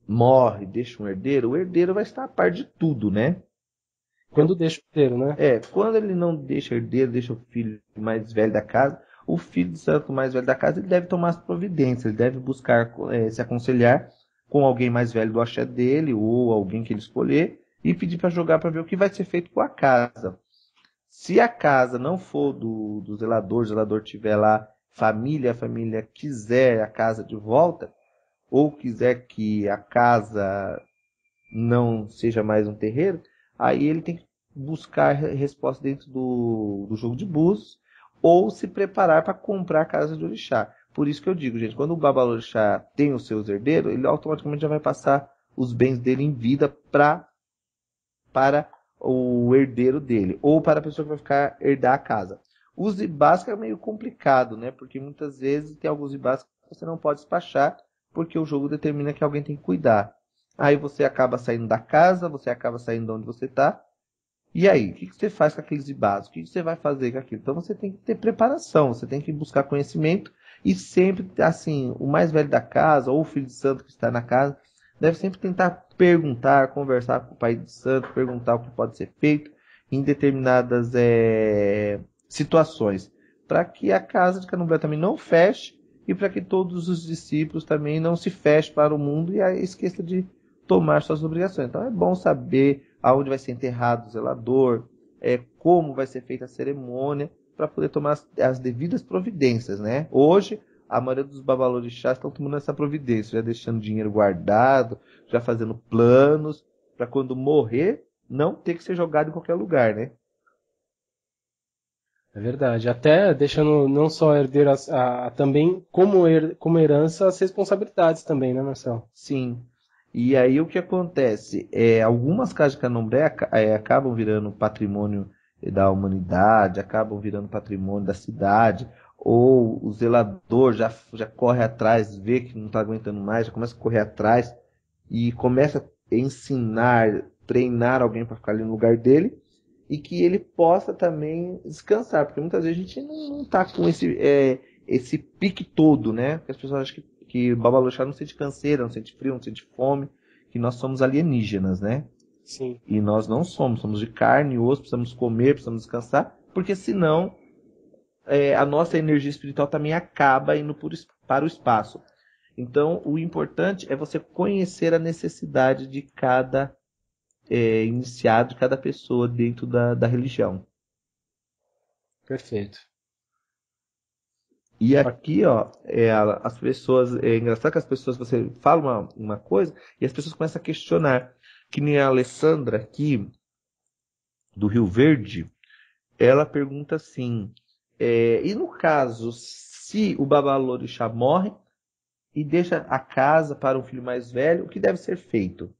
morre, deixa um herdeiro, o herdeiro vai estar a par de tudo, né? Quando deixa o herdeiro, né? Quando ele não deixa herdeiro, deixa o filho mais velho da casa, o filho do santo mais velho da casa, ele deve tomar as providências, ele deve buscar se aconselhar com alguém mais velho do axé dele, ou alguém que ele escolher, e pedir para jogar para ver o que vai ser feito com a casa. Se a casa não for do zelador, o zelador tiver lá família, a família quiser a casa de volta, ou quiser que a casa não seja mais um terreiro, aí ele tem que buscar resposta dentro do jogo de búzios ou se preparar para comprar a casa de orixá. Por isso que eu digo, gente, quando o babalorixá tem os seus herdeiros, ele automaticamente já vai passar os bens dele em vida para o herdeiro dele, ou para a pessoa que vai herdar a casa. Os ibás é meio complicado, né? Porque muitas vezes tem alguns ibás que você não pode despachar, porque o jogo determina que alguém tem que cuidar. Aí você acaba saindo da casa, você acaba saindo de onde você está. E aí, o que você faz com aqueles ibás? O que você vai fazer com aquilo? Então você tem que ter preparação, você tem que buscar conhecimento e sempre, assim, o mais velho da casa ou o filho de santo que está na casa deve sempre tentar perguntar, conversar com o pai de santo, perguntar o que pode ser feito em determinadas situações, para que a casa de Candomblé também não feche e para que todos os discípulos também não se fechem para o mundo e esqueça de tomar suas obrigações. Então é bom saber aonde vai ser enterrado o zelador, como vai ser feita a cerimônia, para poder tomar as devidas providências, né? Hoje, a maioria dos babalorixás estão tomando essa providência, já deixando dinheiro guardado, já fazendo planos, para quando morrer, não ter que ser jogado em qualquer lugar, né? É verdade. Até deixando não só herdeiro, também como herança as responsabilidades também, né, Marcelo? Sim. E aí o que acontece? Algumas casas de Candomblé acabam virando patrimônio da humanidade, acabam virando patrimônio da cidade, ou o zelador já corre atrás, vê que não está aguentando mais, já começa a correr atrás e começa a ensinar, treinar alguém para ficar ali no lugar dele, e que ele possa também descansar, porque muitas vezes a gente não está com esse pique todo, né? Porque as pessoas acham que Babalorixá não sente canseira, não sente frio, não sente fome, que nós somos alienígenas, né? Sim. E nós não somos de carne e osso, precisamos comer, precisamos descansar, porque senão a nossa energia espiritual também acaba indo para o espaço. Então, o importante é você conhecer a necessidade de cada iniciado, de cada pessoa dentro da religião. Perfeito. E aqui, ó, as pessoas, é engraçado que as pessoas, você fala uma coisa e as pessoas começam a questionar. Que nem a Alessandra aqui, do Rio Verde, ela pergunta assim, e no caso, se o Babalorixá morre e deixa a casa para um filho mais velho, o que deve ser feito?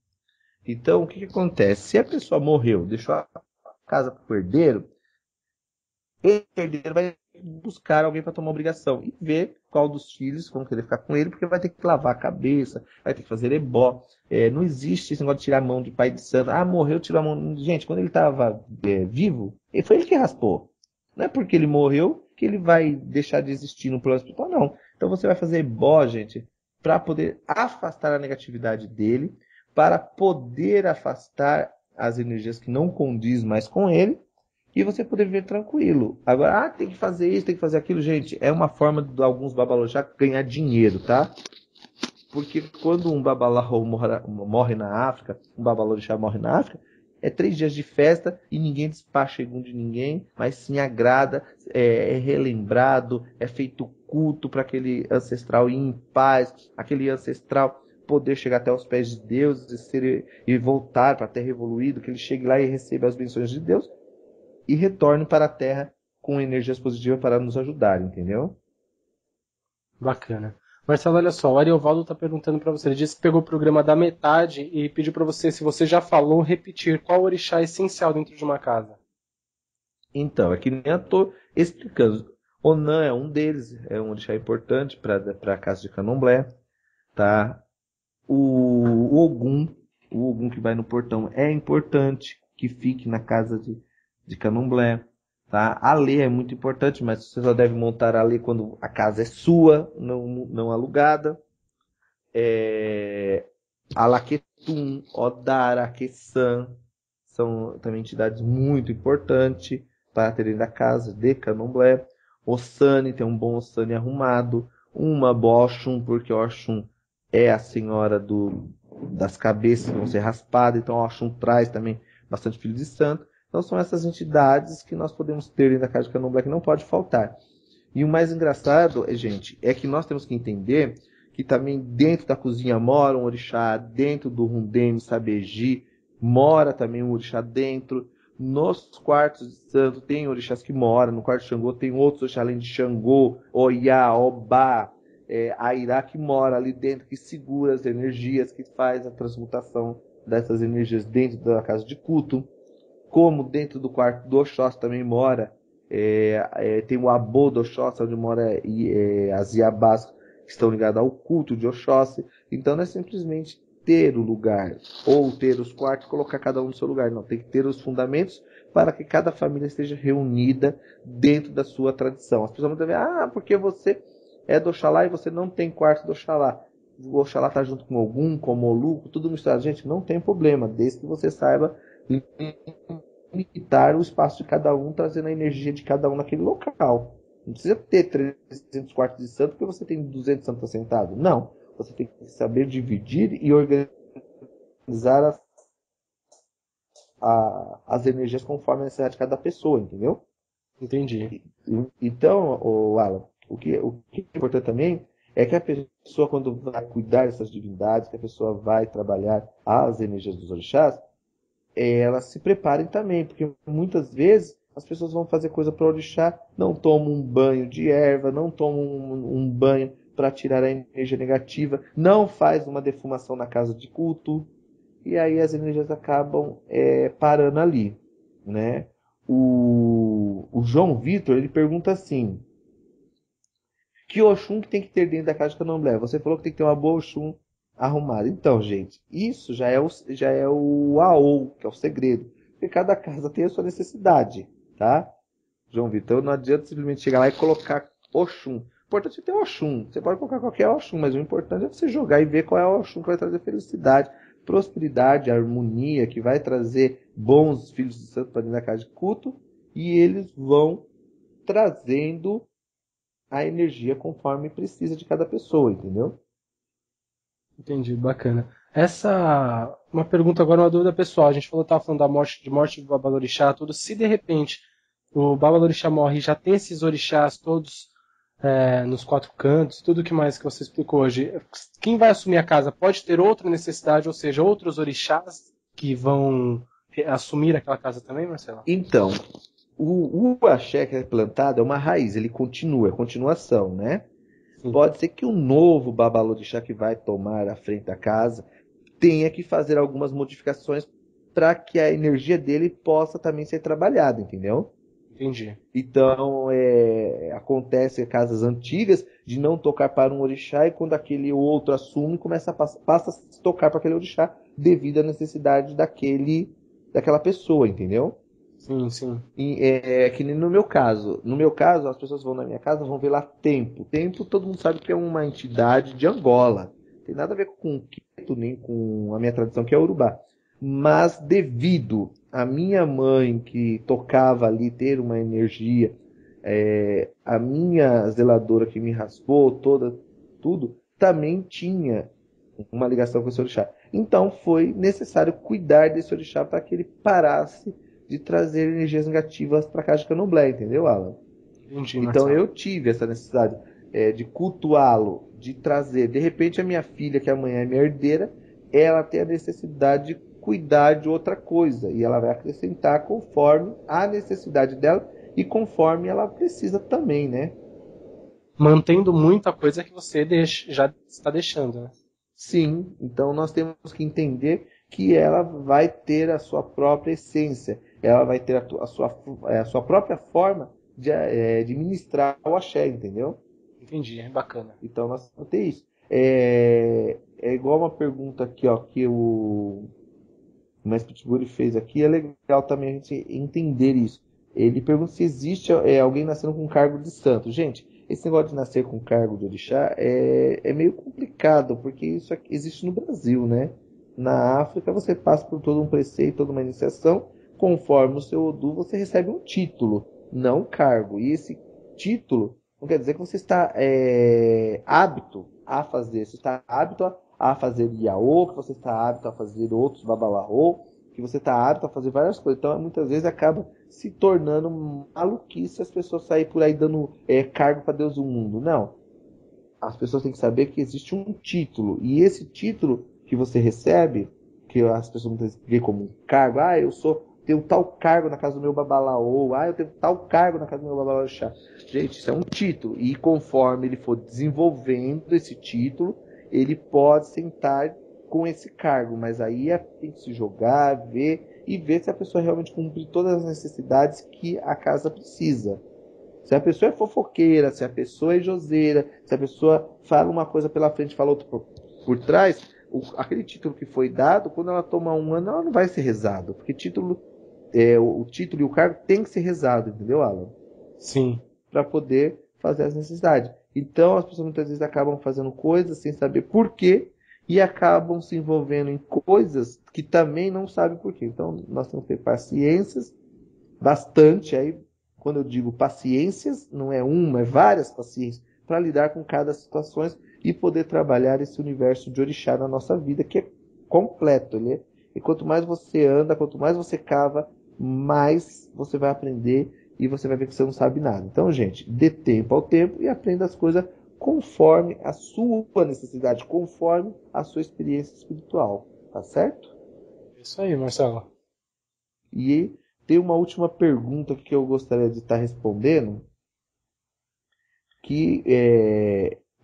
Então, o que acontece? Se a pessoa morreu, deixou a casa para o herdeiro, o herdeiro vai buscar alguém para tomar obrigação e ver qual dos filhos vão querer ficar com ele, porque vai ter que lavar a cabeça, vai ter que fazer ebó. Não existe esse negócio de tirar a mão de pai de santo. Ah, morreu, tirou a mão. Gente, quando ele estava vivo, foi ele que raspou. Não é porque ele morreu que ele vai deixar de existir no plano espiritual, não. Então você vai fazer ebó, gente, para poder afastar a negatividade dele, para poder afastar as energias que não condiz mais com ele, e você poder viver tranquilo. Agora, tem que fazer isso, tem que fazer aquilo. Gente, é uma forma de alguns babalorixá ganhar dinheiro, tá? Porque quando um babalao morre na África, um babalorixá morre na África, é 3 dias de festa e ninguém despacha segundo de ninguém, mas sim agrada, é relembrado, é feito culto para aquele ancestral ir em paz, aquele ancestral poder chegar até os pés de Deus e voltar para a terra evoluída, que ele chegue lá e receba as bênçãos de Deus e retorne para a Terra com energias positivas para nos ajudar, entendeu? Bacana. Marcelo, olha só, o Ariovaldo está perguntando para você. Ele disse que pegou o programa da metade e pediu para você, se você já falou, repetir qual orixá é essencial dentro de uma casa. Então, é que nem eu estou explicando. Onã é um deles, é um orixá importante para a casa de Candomblé, tá? O Ogum que vai no portão é importante que fique na casa de Candomblé. Tá? A lei é muito importante, mas você só deve montar a lei quando a casa é sua, não alugada. Alaquetum, Odara, Quessan são também entidades muito importantes para terem da casa de Candomblé. Ossani, tem um bom Ossani arrumado. Uma boa Oxum, porque Oxum é a senhora das cabeças que vão ser raspadas, então Oxum traz também bastante filho de santo. Então são essas entidades que nós podemos ter dentro da casa de Candomblé que não pode faltar. E o mais engraçado, gente, é que nós temos que entender que também dentro da cozinha mora um orixá, dentro do Rundeme, Sabeji, mora também um orixá dentro. Nos quartos de santo tem orixás que moram, no quarto de Xangô tem outros orixás além de Xangô, Oiá, Obá, Airá que mora ali dentro, que segura as energias, que faz a transmutação dessas energias dentro da casa de culto. Como dentro do quarto do Oxóssi também mora, tem o Abô do Oxóssi, onde mora as Iabás que estão ligadas ao culto de Oxóssi. Então não é simplesmente ter o lugar, ou ter os quartos, colocar cada um no seu lugar. Não, tem que ter os fundamentos para que cada família esteja reunida dentro da sua tradição. As pessoas vão dizer, porque você é do Oxalá e você não tem quarto do Oxalá. O Oxalá está junto com Ogum, com Moluco, tudo misturado. Gente, não tem problema, desde que você saiba limitar o espaço de cada um, trazendo a energia de cada um naquele local. Não precisa ter 300 quartos de santo porque você tem 200 santos assentados. Não. Você tem que saber dividir e organizar as energias conforme a necessidade de cada pessoa, entendeu? Entendi. Então, Alan, o que é importante também é que a pessoa, quando vai cuidar dessas divindades, que a pessoa vai trabalhar as energias dos orixás, elas se preparem também, porque muitas vezes as pessoas vão fazer coisa para o orixá, não tomam um banho de erva, não tomam um banho para tirar a energia negativa, não faz uma defumação na casa de culto, e aí as energias acabam parando ali, né? O João Vitor, ele pergunta assim, que Oxum que tem que ter dentro da casa de Candomblé? Você falou que tem que ter uma boa Oxum arrumada. Então, gente, isso já é o AO, que é o segredo. Porque cada casa tem a sua necessidade, tá? João Vitor, não adianta simplesmente chegar lá e colocar Oxum. O importante é ter Oxum. Você pode colocar qualquer Oxum, mas o importante é você jogar e ver qual é o Oxum que vai trazer felicidade, prosperidade, harmonia, que vai trazer bons filhos de santo para dentro da casa de culto. E eles vão trazendo a energia conforme precisa de cada pessoa, entendeu? Entendi, bacana. Uma pergunta agora, uma dúvida pessoal. A gente estava falando da morte do Babalorixá, tudo. Se de repente o Babalorixá morre e já tem esses orixás todos nos quatro cantos, tudo que mais que você explicou hoje, quem vai assumir a casa pode ter outra necessidade, ou seja, outros orixás que vão assumir aquela casa também, Marcelo? Então, o axé que é plantado é uma raiz, ele continua, é continuação, né? Sim. Pode ser que o novo babalorixá que vai tomar a frente da casa tenha que fazer algumas modificações para que a energia dele possa também ser trabalhada, entendeu? Entendi. Então, acontece em casas antigas de não tocar para um orixá e quando aquele outro assume, passa a se tocar para aquele orixá devido à necessidade daquela pessoa, entendeu? Sim, sim. E é que nem no meu caso. No meu caso, as pessoas vão na minha casa, vão ver lá Tempo. Tempo, todo mundo sabe que é uma entidade de Angola. Tem nada a ver com o Queto, nem com a minha tradição, que é Urubá. Mas devido a minha mãe, que tocava ali, ter uma energia, a minha zeladora que me raspou, tudo, também tinha uma ligação com esse orixá. Então foi necessário cuidar desse orixá para que ele parasse de trazer energias negativas para a casa de Candomblé, entendeu, Alan? Entendi, Então Marcelo. eu tive essa necessidade de cultuá-lo, de trazer. De repente a minha filha, que amanhã é minha herdeira, ela tem a necessidade de cuidar de outra coisa e ela vai acrescentar conforme a necessidade dela e conforme ela precisa também, né? Mantendo muita coisa que você já está deixando, né? Sim, então nós temos que entender que ela vai ter a sua própria essência, ela vai ter a sua própria forma de ministrar o axé, entendeu? Entendi, é bacana. Então nós vamos ter isso. É igual uma pergunta aqui, ó, que o Mais Pitbull fez aqui, é legal também a gente entender isso. Ele pergunta se existe alguém nascendo com cargo de santo. Gente, esse negócio de nascer com cargo de orixá é meio complicado, porque isso aqui existe no Brasil, né? Na África você passa por todo um preceito, toda uma iniciação, conforme o seu Odu você recebe um título, não um cargo. E esse título não quer dizer que você está hábito a fazer, você está hábito a fazer Iaô, que você está apto a fazer outros Babalaô, que você está apto a fazer várias coisas. Então, muitas vezes acaba se tornando maluquice as pessoas saírem por aí dando cargo para Deus do mundo. Não. As pessoas têm que saber que existe um título. E esse título que você recebe, que as pessoas muitas vezes veem como um cargo, tenho tal cargo na casa do meu Babalaô, eu tenho tal cargo na casa do meu Babalaorixá. Gente, isso é um título. E conforme ele for desenvolvendo esse título, ele pode sentar com esse cargo, mas aí tem que se jogar, ver se a pessoa realmente cumpre todas as necessidades que a casa precisa. Se a pessoa é fofoqueira, se a pessoa é joseira, se a pessoa fala uma coisa pela frente e fala outra por trás, aquele título que foi dado, quando ela toma um ano, ela não vai ser rezado, porque o título e o cargo tem que ser rezado, entendeu, Alan? Sim. Para poder fazer as necessidades. Então as pessoas muitas vezes acabam fazendo coisas sem saber por quê e acabam se envolvendo em coisas que também não sabem por quê. Então nós temos que ter paciências, bastante. Aí, quando eu digo paciências, não é uma, é várias paciências, para lidar com cada situação e poder trabalhar esse universo de orixá na nossa vida, que é completo. E quanto mais você anda, quanto mais você cava, mais você vai aprender e você vai ver que você não sabe nada. Então, gente, dê tempo ao tempo e aprenda as coisas conforme a sua necessidade, conforme a sua experiência espiritual. Tá certo? Isso aí, Marcelo. E tem uma última pergunta que eu gostaria de estar respondendo, que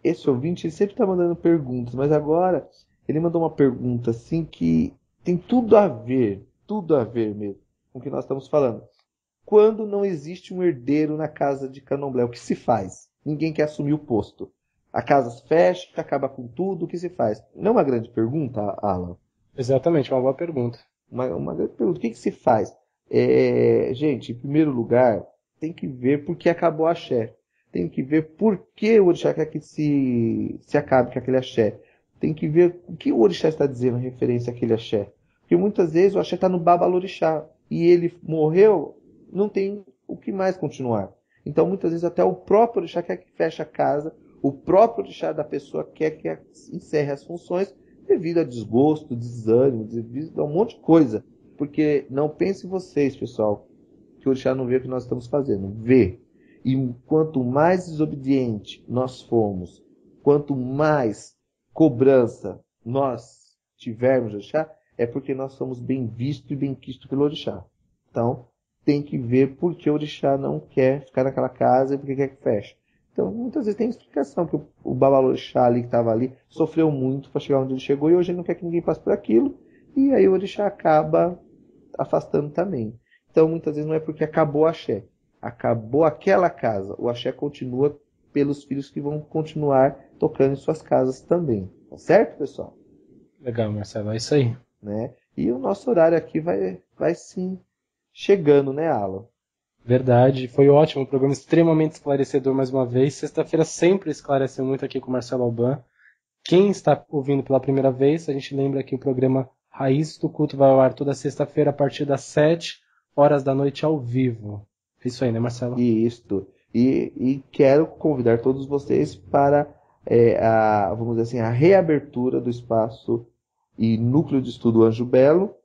esse ouvinte ele sempre está mandando perguntas, mas agora ele mandou uma pergunta assim que tem tudo a ver mesmo com o que nós estamos falando. Quando não existe um herdeiro na casa de Candomblé, o que se faz? Ninguém quer assumir o posto. A casa fecha, acaba com tudo, o que se faz? Não é uma grande pergunta, Alan? Exatamente, uma boa pergunta. Uma grande pergunta. O que se faz? Gente, em primeiro lugar, tem que ver por que acabou o axé. Tem que ver por que o orixá quer que se acabe com aquele axé. Tem que ver o que o orixá está dizendo em referência àquele axé. Porque muitas vezes o axé está no babalorixá e ele morreu, não tem o que mais continuar. Então muitas vezes até o próprio orixá quer que feche a casa, o próprio orixá da pessoa quer que encerre as funções devido a desgosto, desânimo, devido a um monte de coisa. Porque não pensem vocês, pessoal, que o orixá não vê o que nós estamos fazendo. Vê. E quanto mais desobediente nós formos, quanto mais cobrança nós tivermos de orixá, é porque nós somos bem vistos e bem quistos pelo orixá. Então, tem que ver por que o orixá não quer ficar naquela casa e por que quer que feche. Então, muitas vezes tem explicação, que o babalorixá ali que estava ali sofreu muito para chegar onde ele chegou e hoje ele não quer que ninguém passe por aquilo. E aí o orixá acaba afastando também. Então, muitas vezes não é porque acabou o axé. Acabou aquela casa. O axé continua pelos filhos que vão continuar tocando em suas casas também. Tá certo, pessoal? Legal, Marcelo, é isso aí. Né? E o nosso horário aqui vai sim chegando, né, Alan? Verdade, foi ótimo, um programa extremamente esclarecedor mais uma vez. Sexta-feira sempre esclareceu muito aqui com o Marcelo Alban. Quem está ouvindo pela primeira vez, a gente lembra que o programa Raízes do Culto vai ao ar toda sexta-feira a partir das 7 horas da noite ao vivo. É isso aí, né, Marcelo? Isso. E quero convidar todos vocês para vamos dizer assim, a reabertura do espaço e núcleo de estudo Anjo Belo,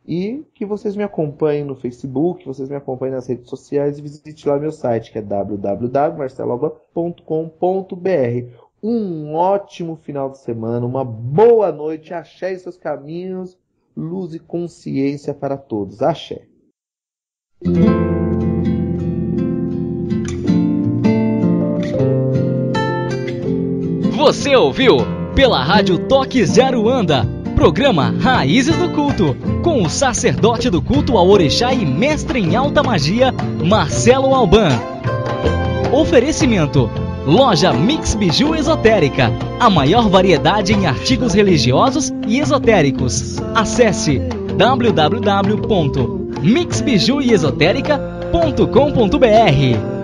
e que vocês me acompanhem no Facebook, vocês me acompanhem nas redes sociais e visite lá meu site, que é www.marceloalban.com.br. Um ótimo final de semana, uma boa noite, axé em seus caminhos, luz e consciência para todos. Axé. Você ouviu pela Rádio Toque Zero Anda, programa Raízes do Culto, com o sacerdote do culto ao orixá e mestre em alta magia, Marcelo Alban. Oferecimento: Loja Mix Biju Esotérica, a maior variedade em artigos religiosos e esotéricos. Acesse www.mixbijuesotérica.com.br.